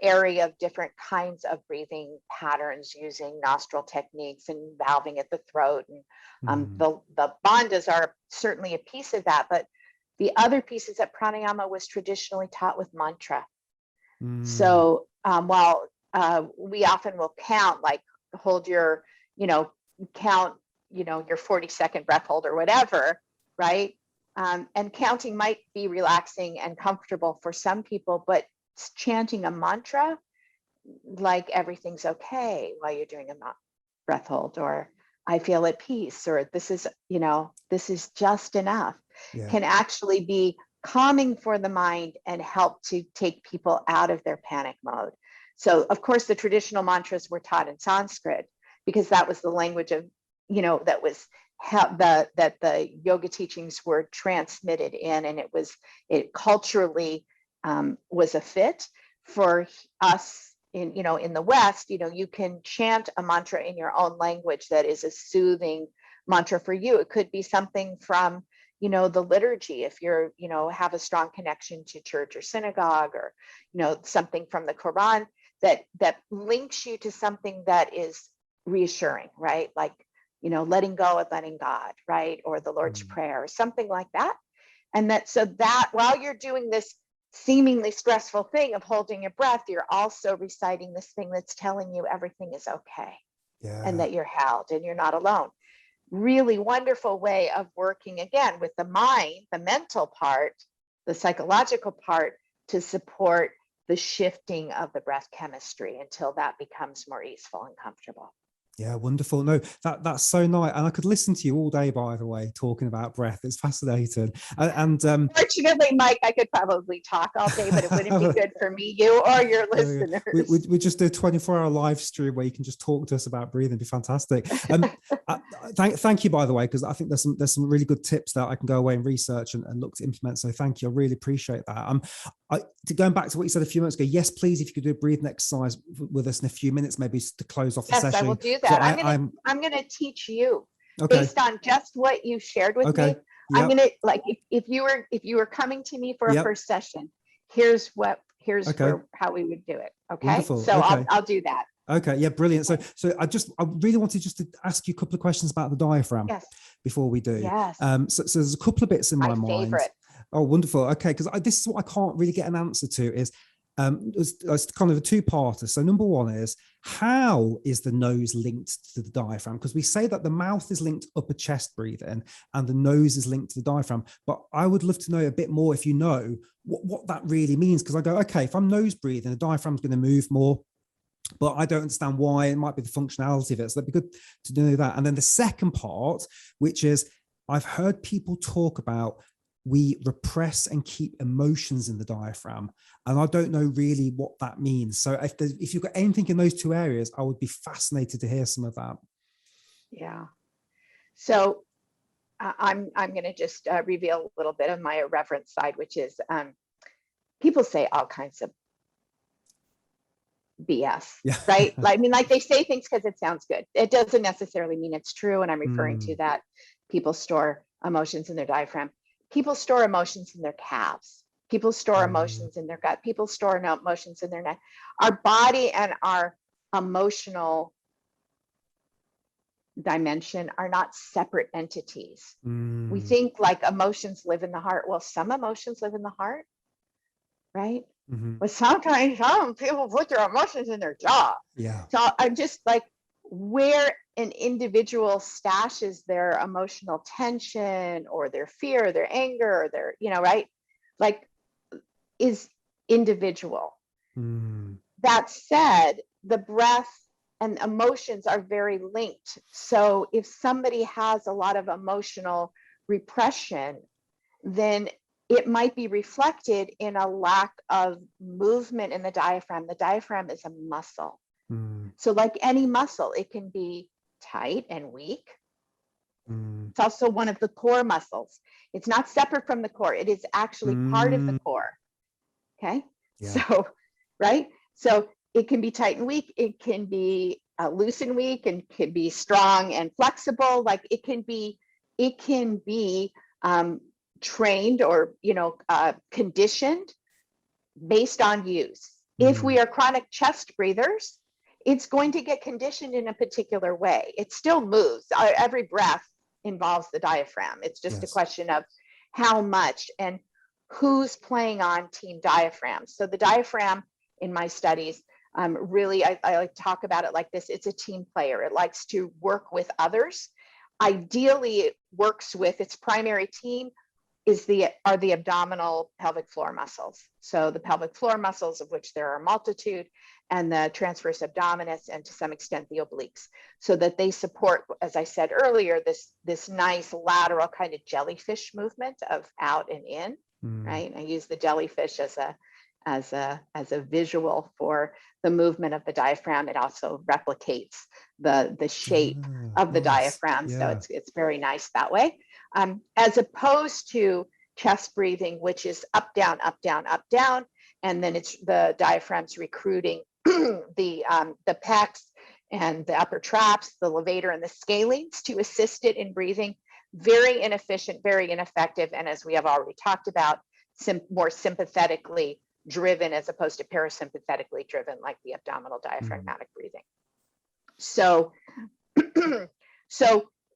area of different kinds of breathing patterns using nostril techniques and valving at the throat. And the bandhas are certainly a piece of that. But the other piece is that pranayama was traditionally taught with mantra. So while we often will count, like hold your, count, your 40-second breath hold or whatever, right? And counting might be relaxing and comfortable for some people, but chanting a mantra, like everything's okay while you're doing a breath hold, or I feel at peace, or this is just enough, can actually be calming for the mind and help to take people out of their panic mode. So of course the traditional mantras were taught in Sanskrit because that was the language of, that was that the yoga teachings were transmitted in, and it culturally was a fit for us in the West. You can chant a mantra in your own language that is a soothing mantra for you. It could be something from the liturgy, if you're have a strong connection to church or synagogue, or something from the Quran that links you to something that is reassuring, right? Like letting go of letting God, right? Or the Lord's Prayer or something like that. And so that while you're doing this seemingly stressful thing of holding your breath, you're also reciting this thing that's telling you everything is okay, and that you're held and you're not alone. Really wonderful way of working again with the mind, the mental part, the psychological part, to support the shifting of the breath chemistry until that becomes more easeful and comfortable. Yeah, wonderful. No, that's so nice. And I could listen to you all day, by the way, talking about breath. It's fascinating. Fortunately, Mike, I could probably talk all day, but it wouldn't be good for me, you, or your listeners. We just do a 24-hour live stream where you can just talk to us about breathing. It'd be fantastic. Thank you, by the way, because I think there's some really good tips that I can go away and research and look to implement. So thank you. I really appreciate that. Going back to what you said a few minutes ago, yes, please, if you could do a breathing exercise with us in a few minutes, maybe to close off the session. Yes, I will do that. I'm going to teach you based on just what you shared with me. Yep. I'm going to, like, if you were coming to me for a first session, here's how we would do it. Okay. Wonderful. So I'll do that. Okay. Yeah. Brilliant. So I really wanted just to ask you a couple of questions about the diaphragm before we do. Yes. So there's a couple of bits in my mind. Favorite. Oh, wonderful. Okay. Because this is what I can't really get an answer to is, it's kind of a two-parter. So number one is, how is the nose linked to the diaphragm? Because we say that the mouth is linked to upper chest breathing and the nose is linked to the diaphragm. But I would love to know a bit more, if you know, what that really means. Because I go, okay, if I'm nose breathing, the diaphragm's going to move more, but I don't understand why. It might be the functionality of it. So that'd be good to know that. And then the second part, which is, I've heard people talk about, we repress and keep emotions in the diaphragm. And I don't know really what that means. So if you've got anything in those two areas, I would be fascinated to hear some of that. Yeah. So I'm going to just reveal a little bit of my irreverent side, which is people say all kinds of BS, right? I mean, like, they say things because it sounds good. It doesn't necessarily mean it's true. And I'm referring to that people store emotions in their diaphragm. People store emotions in their calves. People store emotions in their gut. People store emotions in their neck. Our body and our emotional dimension are not separate entities. We think like emotions live in the heart. Well, some emotions live in the heart, right? But sometimes some people put their emotions in their jaw. Yeah. So I'm just like, where an individual stashes their emotional tension or their fear, their anger, or their, right? Like, is individual. That said, the breath and emotions are very linked. So if somebody has a lot of emotional repression, then it might be reflected in a lack of movement in the diaphragm. The diaphragm is a muscle. So like any muscle, it can be tight and weak. It's also one of the core muscles. It's not separate from the core. It is actually part of the core. Okay. Yeah. So, right. So it can be tight and weak. It can be loose and weak, and can be strong and flexible. Like, it can be trained or, conditioned based on use. If we are chronic chest breathers, it's going to get conditioned in a particular way. It still moves. Every breath involves the diaphragm. It's just a question of how much and who's playing on team diaphragm. So the diaphragm in my studies, really, I like to talk about it like this. It's a team player. It likes to work with others. Ideally, it works with its primary team are the abdominal pelvic floor muscles. So the pelvic floor muscles, of which there are a multitude, and the transverse abdominis, and to some extent the obliques, so that they support, as I said earlier, this nice lateral kind of jellyfish movement of out and in, right? I use the jellyfish as a visual for the movement of the diaphragm. It also replicates the shape of the diaphragm. So it's very nice that way. As opposed to chest breathing, which is up, down, up, down, up, down. And then it's the diaphragm's recruiting the pecs and the upper traps, the levator and the scalenes to assist it in breathing. Very inefficient, very ineffective. And as we have already talked about, more sympathetically driven as opposed to parasympathetically driven, like the abdominal diaphragmatic breathing. So,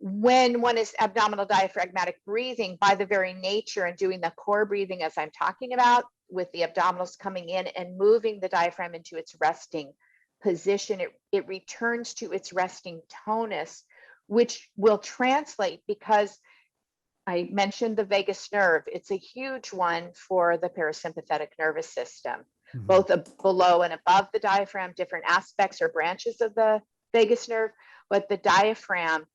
when one is abdominal diaphragmatic breathing, by the very nature and doing the core breathing as I'm talking about, with the abdominals coming in and moving the diaphragm into its resting position, it returns to its resting tonus, which will translate, because I mentioned the vagus nerve. It's a huge one for the parasympathetic nervous system, both below and above the diaphragm. Different aspects or branches of the vagus nerve, but the diaphragm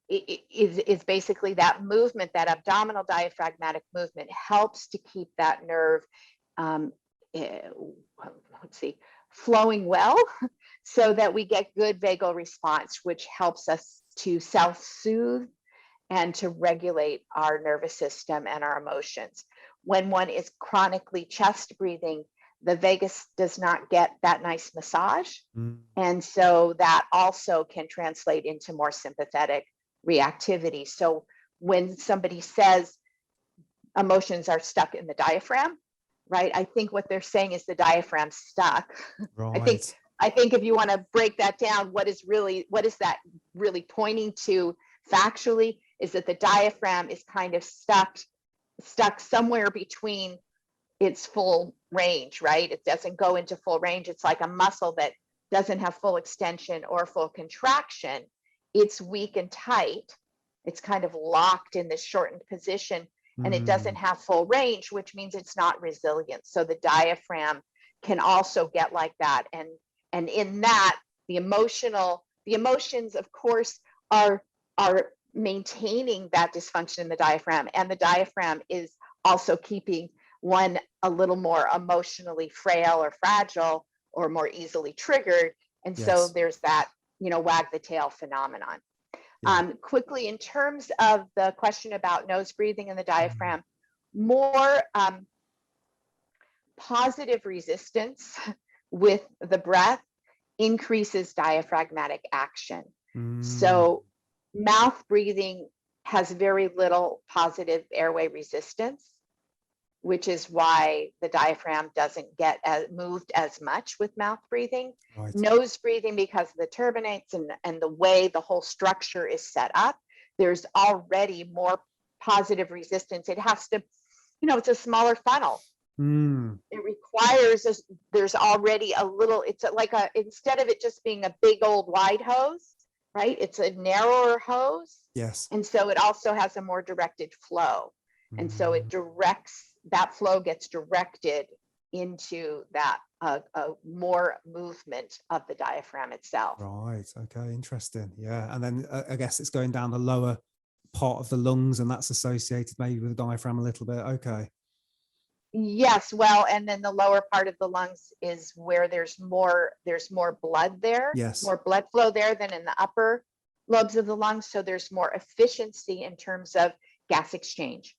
is basically that movement, that abdominal diaphragmatic movement helps to keep that nerve, let's see, flowing well, so that we get good vagal response, which helps us to self-soothe and to regulate our nervous system and our emotions. When one is chronically chest breathing, the vagus does not get that nice massage. And so that also can translate into more sympathetic reactivity. So when somebody says emotions are stuck in the diaphragm, right? I think what they're saying is the diaphragm's stuck. Right. I think if you want to break that down, what is that really pointing to factually is that the diaphragm is kind of stuck somewhere between its full range, right? It doesn't go into full range. It's like a muscle that doesn't have full extension or full contraction. It's weak and tight. It's kind of locked in this shortened position, and it doesn't have full range, which means it's not resilient. So the diaphragm can also get like that. And in that, the emotions, of course, are maintaining that dysfunction in the diaphragm. And the diaphragm is also keeping one a little more emotionally frail or fragile or more easily triggered. And so there's that, wag the tail phenomenon. Quickly, in terms of the question about nose breathing and the diaphragm, more positive resistance with the breath increases diaphragmatic action. So mouth breathing has very little positive airway resistance, which is why the diaphragm doesn't get moved as much with mouth breathing. Right. Nose breathing, because of the turbinates and the way the whole structure is set up, there's already more positive resistance. It has to, it's a smaller funnel. It requires, there's already a little, it's like instead of it just being a big old wide hose, right? It's a narrower hose. Yes. And so it also has a more directed flow. And so it directs, that flow gets directed into that more movement of the diaphragm itself. Right. Okay. Interesting. Yeah. And then I guess it's going down the lower part of the lungs, and that's associated maybe with the diaphragm a little bit. Okay. Yes. Well, and then the lower part of the lungs is where there's more blood there. Yes. More blood flow there than in the upper lobes of the lungs. So there's more efficiency in terms of gas exchange.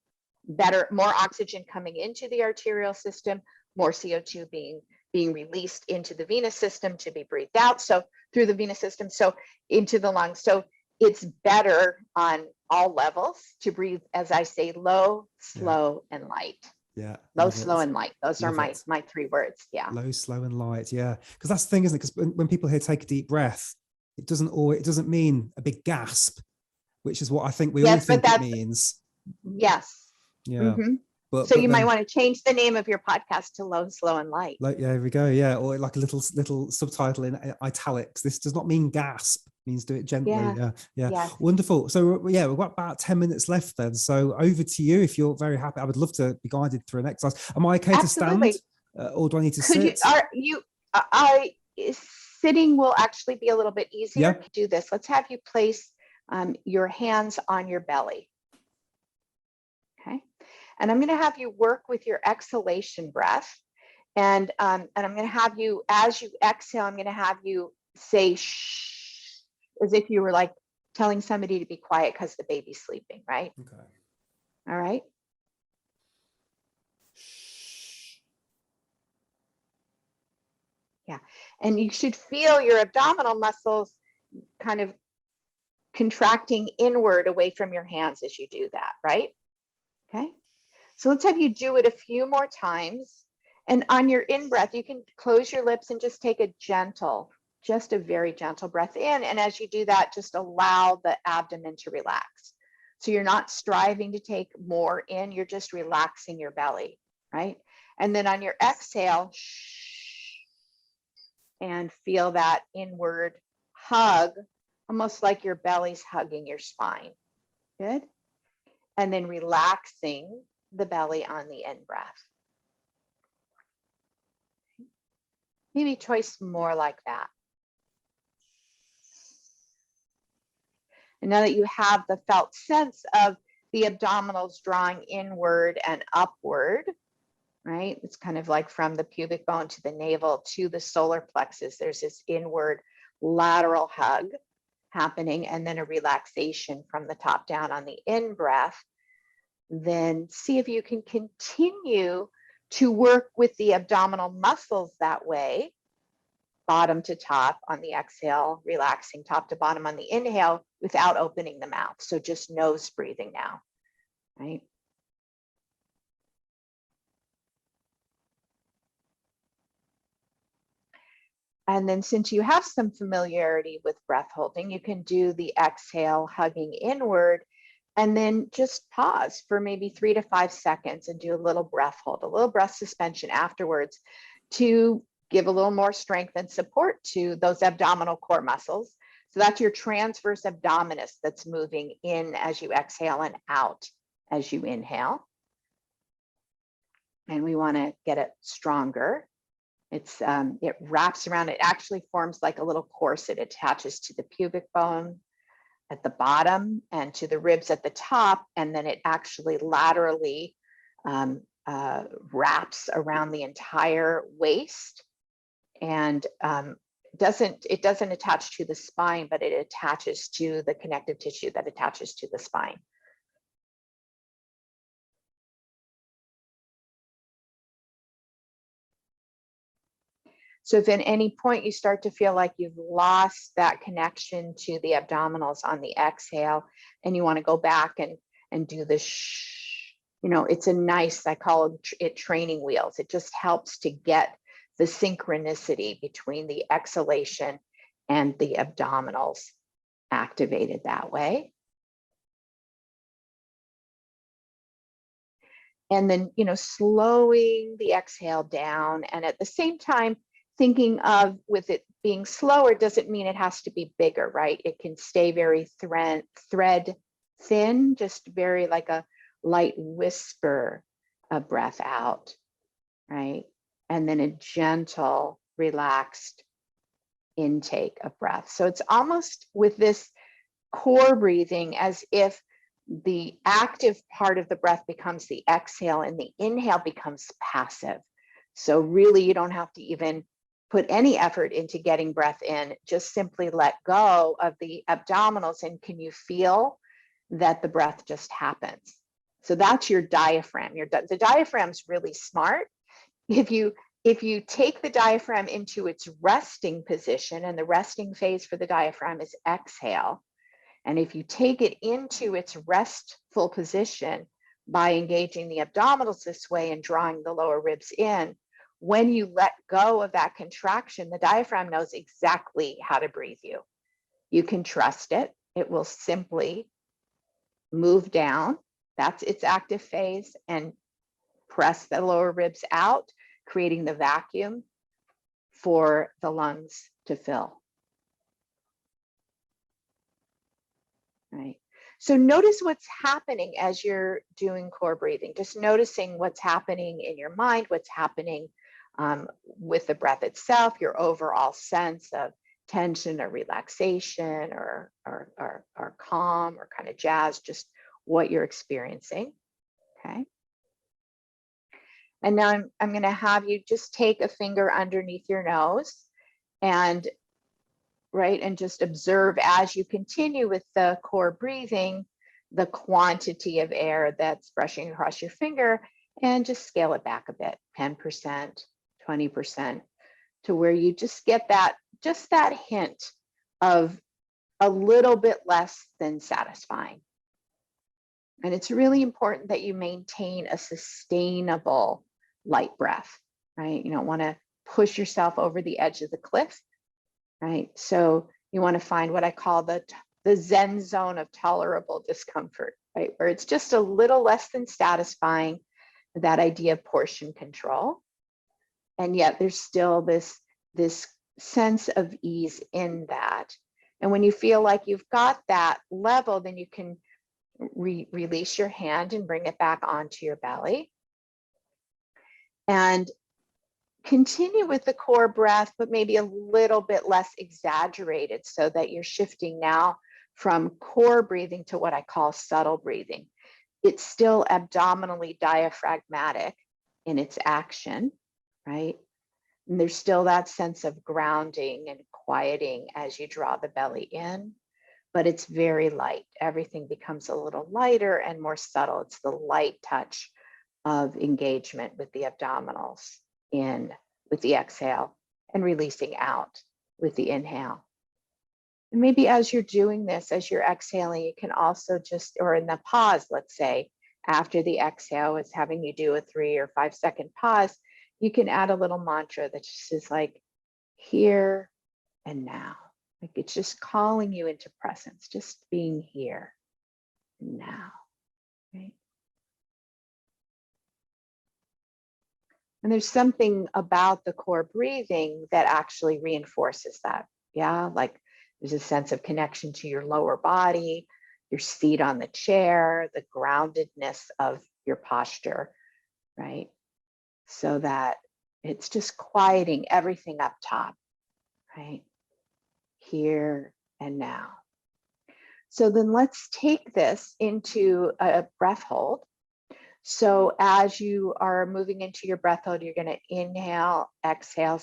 Better, more oxygen coming into the arterial system, more CO2 being released into the venous system to be breathed out. So through the venous system, so into the lungs. So it's better on all levels to breathe, as I say, low, slow, and light. Yeah. Low, slow, and light. Those are my 3 words. Yeah. Low, slow, and light. Yeah. Because that's the thing, isn't it? Because when people hear take a deep breath, it doesn't mean a big gasp, which is what I think we all think it means. Yes. Yeah. But you might want to change the name of your podcast to Low, Slow, and Light. Like, yeah, there we go. Yeah. Or like a little subtitle in italics. This does not mean gasp. It means do it gently. Yeah. Yeah. Wonderful. So yeah, we've got about 10 minutes left then. So over to you if you're very happy. I would love to be guided through an exercise. Am I okay Absolutely. to stand? Or do I need to sit? Sitting will actually be a little bit easier to do this. Let's have you place your hands on your belly. Okay. And I'm going to have you work with your exhalation breath. And I'm going to have you, as you exhale, I'm going to have you say shh, as if you were like telling somebody to be quiet because the baby's sleeping, right? Okay. All right. Yeah. And you should feel your abdominal muscles kind of contracting inward away from your hands as you do that, right? Okay. So let's have you do it a few more times. And on your in-breath, you can close your lips and just take a very gentle breath in. And as you do that, just allow the abdomen to relax. So you're not striving to take more in, you're just relaxing your belly, right? And then on your exhale, and feel that inward hug, almost like your belly's hugging your spine. Good. And then relaxing the belly on the in-breath. Maybe twice more like that. And now that you have the felt sense of the abdominals drawing inward and upward, right? It's kind of like from the pubic bone to the navel to the solar plexus. There's this inward lateral hug happening, and then a relaxation from the top down on the in breath. Then see if you can continue to work with the abdominal muscles that way, bottom to top on the exhale, relaxing top to bottom on the inhale without opening the mouth. So just nose breathing now, right? And then since you have some familiarity with breath holding, you can do the exhale, hugging inward, and then just pause for maybe 3 to 5 seconds and do a little breath hold, a little breath suspension afterwards to give a little more strength and support to those abdominal core muscles. So that's your transverse abdominis that's moving in as you exhale and out as you inhale. And we want to get it stronger. It wraps around, it actually forms like a little corset. It attaches to the pubic bone at the bottom and to the ribs at the top, and then it actually laterally wraps around the entire waist, and it doesn't attach to the spine, but it attaches to the connective tissue that attaches to the spine. So if at any point you start to feel like you've lost that connection to the abdominals on the exhale, and you want to go back and do the shh, it's a nice, I call it training wheels. It just helps to get the synchronicity between the exhalation and the abdominals activated that way. And then, slowing the exhale down, and at the same time, thinking of with it being slower doesn't mean it has to be bigger, right? It can stay very thread thin, just very like a light whisper of breath out, right? And then a gentle, relaxed intake of breath. So it's almost with this core breathing as if the active part of the breath becomes the exhale and the inhale becomes passive. So really, you don't have to even put any effort into getting breath in, just simply let go of the abdominals, and can you feel that the breath just happens? So that's your diaphragm. The diaphragm's really smart. If you take the diaphragm into its resting position, and the resting phase for the diaphragm is exhale, and if you take it into its restful position by engaging the abdominals this way and drawing the lower ribs in, when you let go of that contraction, the diaphragm knows exactly how to breathe you. You can trust it. It will simply move down. That's its active phase, and press the lower ribs out, creating the vacuum for the lungs to fill. Right. So notice what's happening as you're doing core breathing, just noticing what's happening in your mind, what's happening with the breath itself, your overall sense of tension or relaxation or calm or kind of jazz, just what you're experiencing. Okay. And now I'm going to have you just take a finger underneath your nose and just observe as you continue with the core breathing, the quantity of air that's brushing across your finger, and just scale it back a bit, 10%, 20%, to where you just get that hint of a little bit less than satisfying. And it's really important that you maintain a sustainable light breath, right? You don't want to push yourself over the edge of the cliff, right? So you want to find what I call the Zen zone of tolerable discomfort, right? Where it's just a little less than satisfying, that idea of portion control. And yet there's still this sense of ease in that. And when you feel like you've got that level, then you can release your hand and bring it back onto your belly. And continue with the core breath, but maybe a little bit less exaggerated, so that you're shifting now from core breathing to what I call subtle breathing. It's still abdominally diaphragmatic in its action, right? And there's still that sense of grounding and quieting as you draw the belly in, but it's very light. Everything becomes a little lighter and more subtle. It's the light touch of engagement with the abdominals in with the exhale and releasing out with the inhale. And maybe as you're doing this, as you're exhaling, you can also just, or in the pause, let's say, after the exhale is having you do a 3 or 5 second pause, you can add a little mantra that just is like here and now. Like it's just calling you into presence, just being here and now, right? And there's something about the core breathing that actually reinforces that. Yeah, like there's a sense of connection to your lower body, your seat on the chair, the groundedness of your posture, right? So that it's just quieting everything up top, right? Here and now. So then let's take this into a breath hold. So as you are moving into your breath hold, you're going to inhale, exhale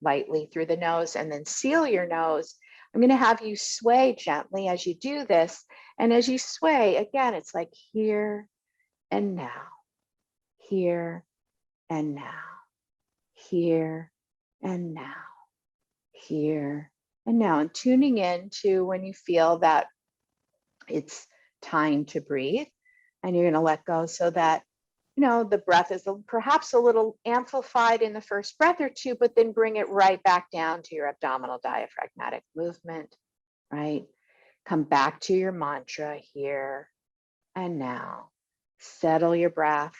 lightly through the nose, and then seal your nose. I'm going to have you sway gently as you do this. And as you sway, again, it's like here and now, here and now, here and now, here and now. And tuning in to when you feel that it's time to breathe, and you're going to let go so that, you know, the breath is perhaps a little amplified in the first breath or two, but then bring it right back down to your abdominal diaphragmatic movement, right? Come back to your mantra here and now. Settle your breath.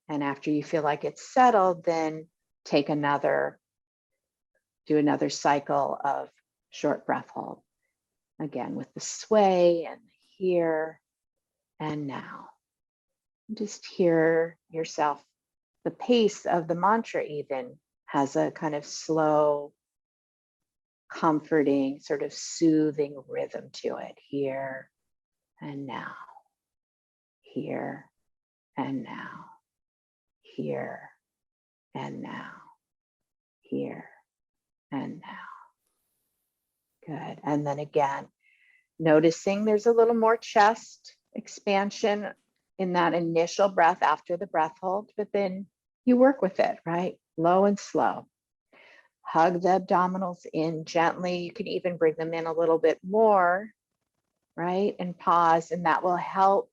And after you feel like it's settled, then do another cycle of short breath hold. Again, with the sway and here and now. Just hear yourself. The pace of the mantra even has a kind of slow, comforting, sort of soothing rhythm to it. Here and now, here and now, here and now, here and now. Good. And then again, noticing there's a little more chest expansion in that initial breath after the breath hold, but then you work with it, right? Low and slow. Hug the abdominals in gently. You can even bring them in a little bit more, right? And pause, and that will help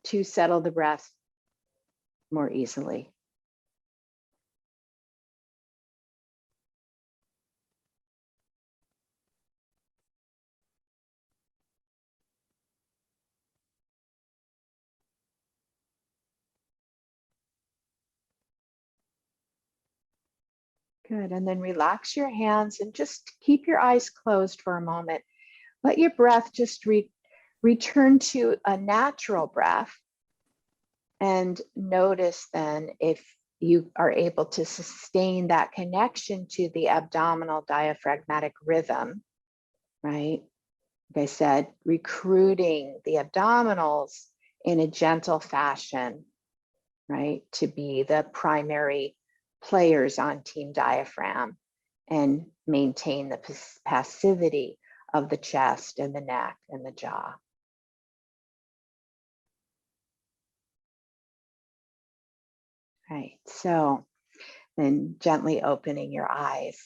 to settle the breath more easily. Good. And then relax your hands and just keep your eyes closed for a moment. Let your breath just return to a natural breath. And notice then if you are able to sustain that connection to the abdominal diaphragmatic rhythm, right? Like I said, recruiting the abdominals in a gentle fashion, right? To be the primary players on Team Diaphragm and maintain the passivity of the chest and the neck and the jaw. Right, so then gently opening your eyes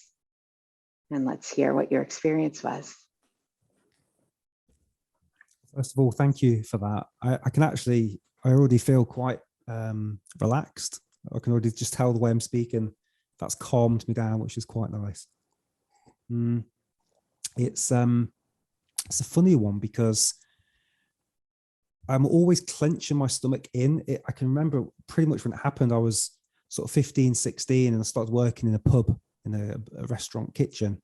and let's hear what your experience was. First of all, thank you for that. I already feel quite relaxed. I can already just tell the way I'm speaking. That's calmed me down, which is quite nice. It's a funny one because I'm always clenching my stomach in. I can remember pretty much when it happened, I was sort of 15, 16, and I started working in a pub, in a restaurant kitchen,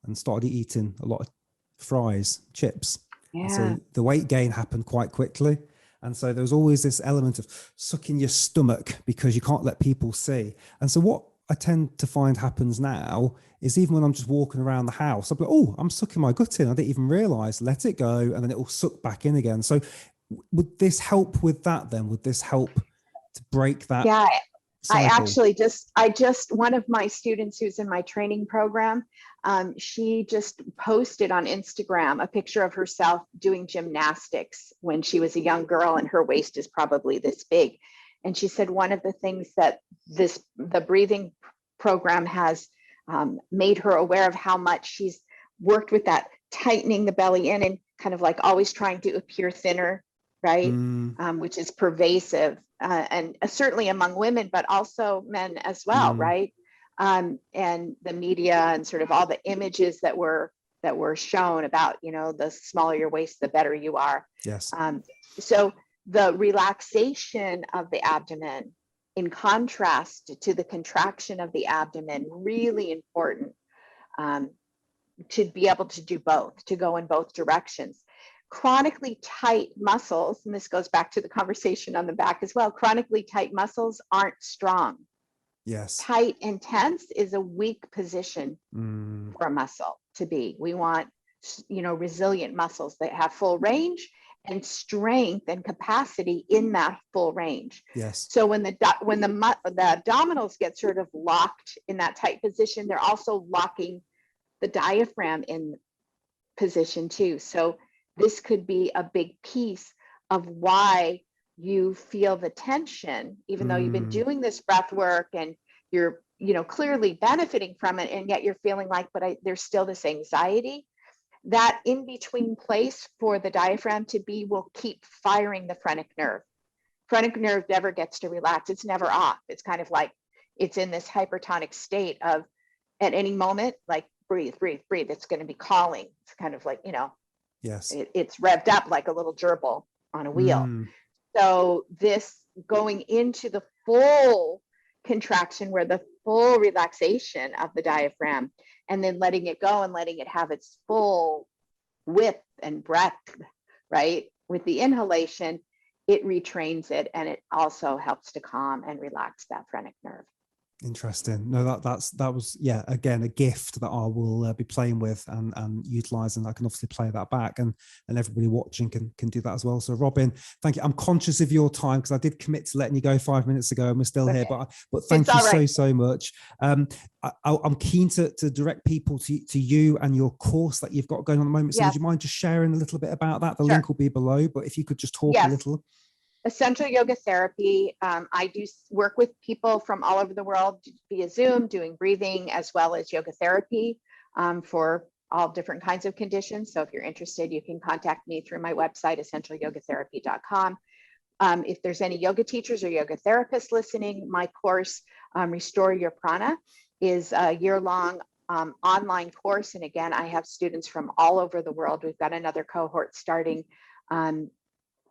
and started eating a lot of fries, chips. Yeah. And so the weight gain happened quite quickly. And so there was always this element of sucking your stomach because you can't let people see. And so what I tend to find happens now is even when I'm just walking around the house, I'm like, oh, I'm sucking my gut in. I didn't even realize, let it go. And then it will suck back in again. So would this help with that then? Would this help to break that Yeah, cycle? I just, one of my students who's in my training program, she just posted on Instagram a picture of herself doing gymnastics when she was a young girl, and her waist is probably this big. And she said one of the things that the breathing program has made her aware of how much she's worked with that, tightening the belly in and kind of like always trying to appear thinner, right? Which is pervasive, and certainly among women, but also men as well, right? And the media and sort of all the images that were shown about, the smaller your waist, the better you are. Yes. So the relaxation of the abdomen, in contrast to the contraction of the abdomen, really important, to be able to do both, to go in both directions. Chronically tight muscles, and this goes back to the conversation on the back as well, chronically tight muscles aren't strong. Yes. Tight and tense is a weak position for a muscle to be. We want, resilient muscles that have full range and strength and capacity in that full range. Yes. So when the abdominals get sort of locked in that tight position, they're also locking the diaphragm in position too. So this could be a big piece of why you feel the tension, even though you've been doing this breath work and you're, clearly benefiting from it, and yet you're feeling like, there's still this anxiety. That in between place for the diaphragm to be will keep firing the phrenic nerve. Phrenic nerve never gets to relax. It's never off. It's kind of like it's in this hypertonic state of, at any moment, like breathe, breathe, breathe. It's going to be calling. It's kind of like, yes, it's revved up like a little gerbil on a wheel. So this going into the full contraction, where the full relaxation of the diaphragm, and then letting it go and letting it have its full width and breadth, right? With the inhalation, it retrains it, and it also helps to calm and relax that phrenic nerve. Interesting. No, that was, again, a gift that I will be playing with and utilizing. I can obviously play that back, and everybody watching can do that as well. So Robin, thank you. I'm conscious of your time because I did commit to letting you go 5 minutes ago, and we're still here, but thank you so much. I'm keen to direct people to you and your course that you've got going on at the moment. So would you mind just sharing a little bit about that? The link will be below, but if you could just talk a little. Essential Yoga Therapy. I do work with people from all over the world via Zoom, doing breathing as well as yoga therapy for all different kinds of conditions. So if you're interested, you can contact me through my website, essentialyogatherapy.com. If there's any yoga teachers or yoga therapists listening, my course, Restore Your Prana, is a year-long online course. And again, I have students from all over the world. We've got another cohort starting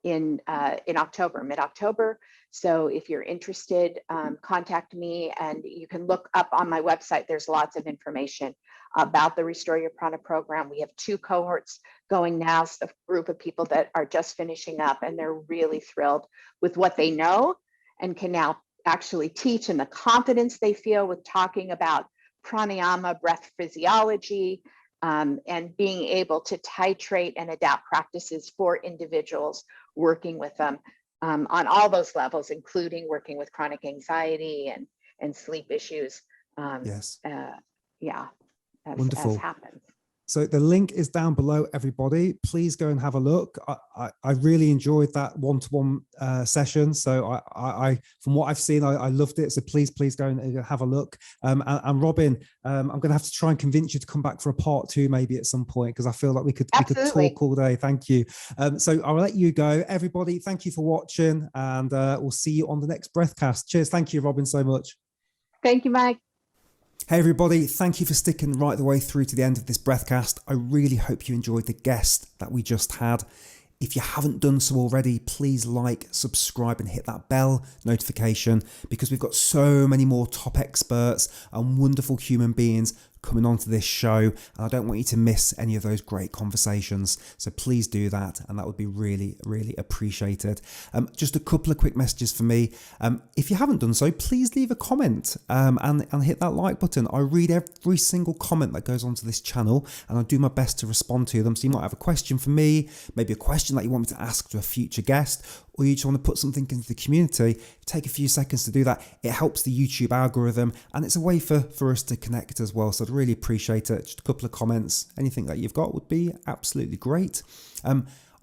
in October, mid-October. So if you're interested, contact me, and you can look up on my website. There's lots of information about the Restore Your Prana program. We have 2 cohorts going now, so a group of people that are just finishing up, and they're really thrilled with what they know and can now actually teach, and the confidence they feel with talking about pranayama, breath physiology, and being able to titrate and adapt practices for individuals, working with them on all those levels, including working with chronic anxiety and sleep issues. Wonderful. As happens. So the link is down below, everybody. Please go and have a look. I really enjoyed that one-to-one session. So I from what I've seen, I loved it. So please go and have a look. And Robin, I'm going to have to try and convince you to come back for a part 2 maybe at some point, because I feel like we could talk all day. Thank you. So I'll let you go. Everybody, thank you for watching, and we'll see you on the next Breathcast. Cheers. Thank you, Robin, so much. Thank you, Mike. Hey everybody, thank you for sticking right the way through to the end of this Breathcast. I really hope you enjoyed the guest that we just had. If you haven't done so already, please like, subscribe and hit that bell notification, because we've got so many more top experts and wonderful human beings coming onto this show, and I don't want you to miss any of those great conversations. So please do that, and that would be really, really appreciated. Just a couple of quick messages for me. If you haven't done so, please leave a comment and hit that like button. I read every single comment that goes onto this channel, and I do my best to respond to them. So you might have a question for me, maybe a question that you want me to ask to a future guest, or you just want to put something into the community. Take a few seconds to do that. It helps the YouTube algorithm, and it's a way for us to connect as well. So I'd really appreciate it. Just a couple of comments, anything that you've got would be absolutely great.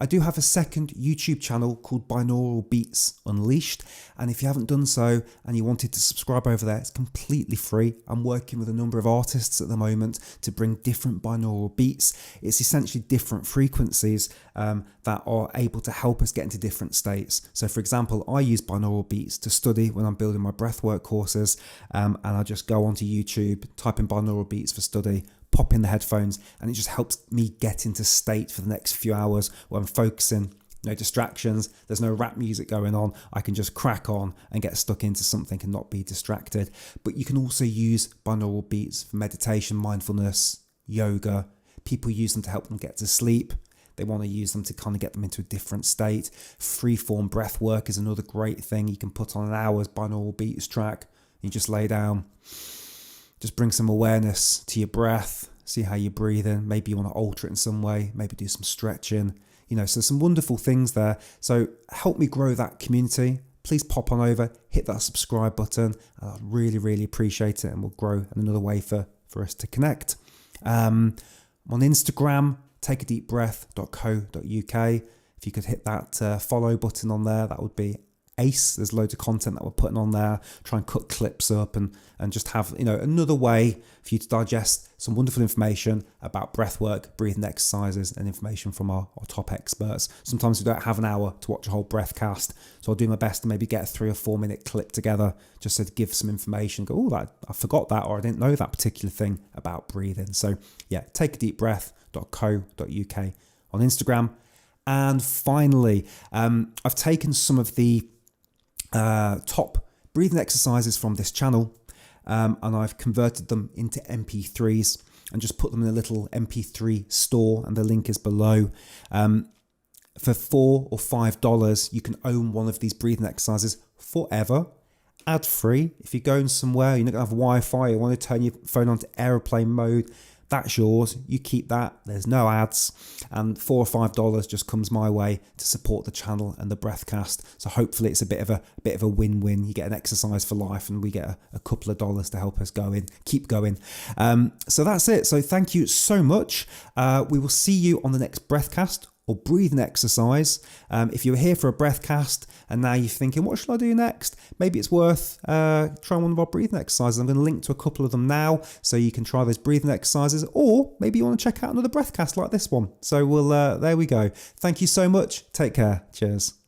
I do have a second YouTube channel called Binaural Beats Unleashed, and if you haven't done so and you wanted to subscribe over there, it's completely free. I'm working with a number of artists at the moment to bring different binaural beats. It's essentially different frequencies that are able to help us get into different states. So for example, I use binaural beats to study when I'm building my breathwork courses, and I just go onto YouTube, type in binaural beats for study, pop in the headphones, and it just helps me get into state for the next few hours where I'm focusing, no distractions, there's no rap music going on. I can just crack on and get stuck into something and not be distracted. But you can also use binaural beats for meditation, mindfulness, yoga. People use them to help them get to sleep. They want to use them to kind of get them into a different state. Freeform breath work is another great thing. You can put on an hour's binaural beats track. You just lay down. Just bring some awareness to your breath, see how you're breathing. Maybe you want to alter it in some way, maybe do some stretching, so some wonderful things there. So help me grow that community. Please pop on over, hit that subscribe button. I'd really, really appreciate it, and we'll grow another way for us to connect. I'm on Instagram, takeadeepbreath.co.uk. If you could hit that follow button on there, that would be ace. There's loads of content that we're putting on there. Try and cut clips up and just have another way for you to digest some wonderful information about breathwork, breathing exercises, and information from our top experts. Sometimes we don't have an hour to watch a whole breath cast, so I'll do my best to maybe get a 3 or 4 minute clip together just to give some information. Go, oh, that I forgot that, or I didn't know that particular thing about breathing. So yeah, takeadeepbreath.co.uk on Instagram. And finally, I've taken some of the top breathing exercises from this channel, and I've converted them into MP3s and just put them in a little MP3 store, and the link is below. For $4 or $5, you can own one of these breathing exercises forever, ad free. If you're going somewhere, you're not gonna have Wi-Fi, you want to turn your phone onto airplane mode, that's yours. You keep that. There's no ads, and $4 or $5 just comes my way to support the channel and the breathcast. So hopefully it's a bit of a win-win. You get an exercise for life, and we get a couple of dollars to help us keep going. So that's it. So thank you so much. We will see you on the next breathcast or breathing exercise. If you're here for a breathcast and now you're thinking, what should I do next? Maybe it's worth trying one of our breathing exercises. I'm going to link to a couple of them now, so you can try those breathing exercises, or maybe you want to check out another breathcast like this one. So there we go. Thank you so much. Take care. Cheers.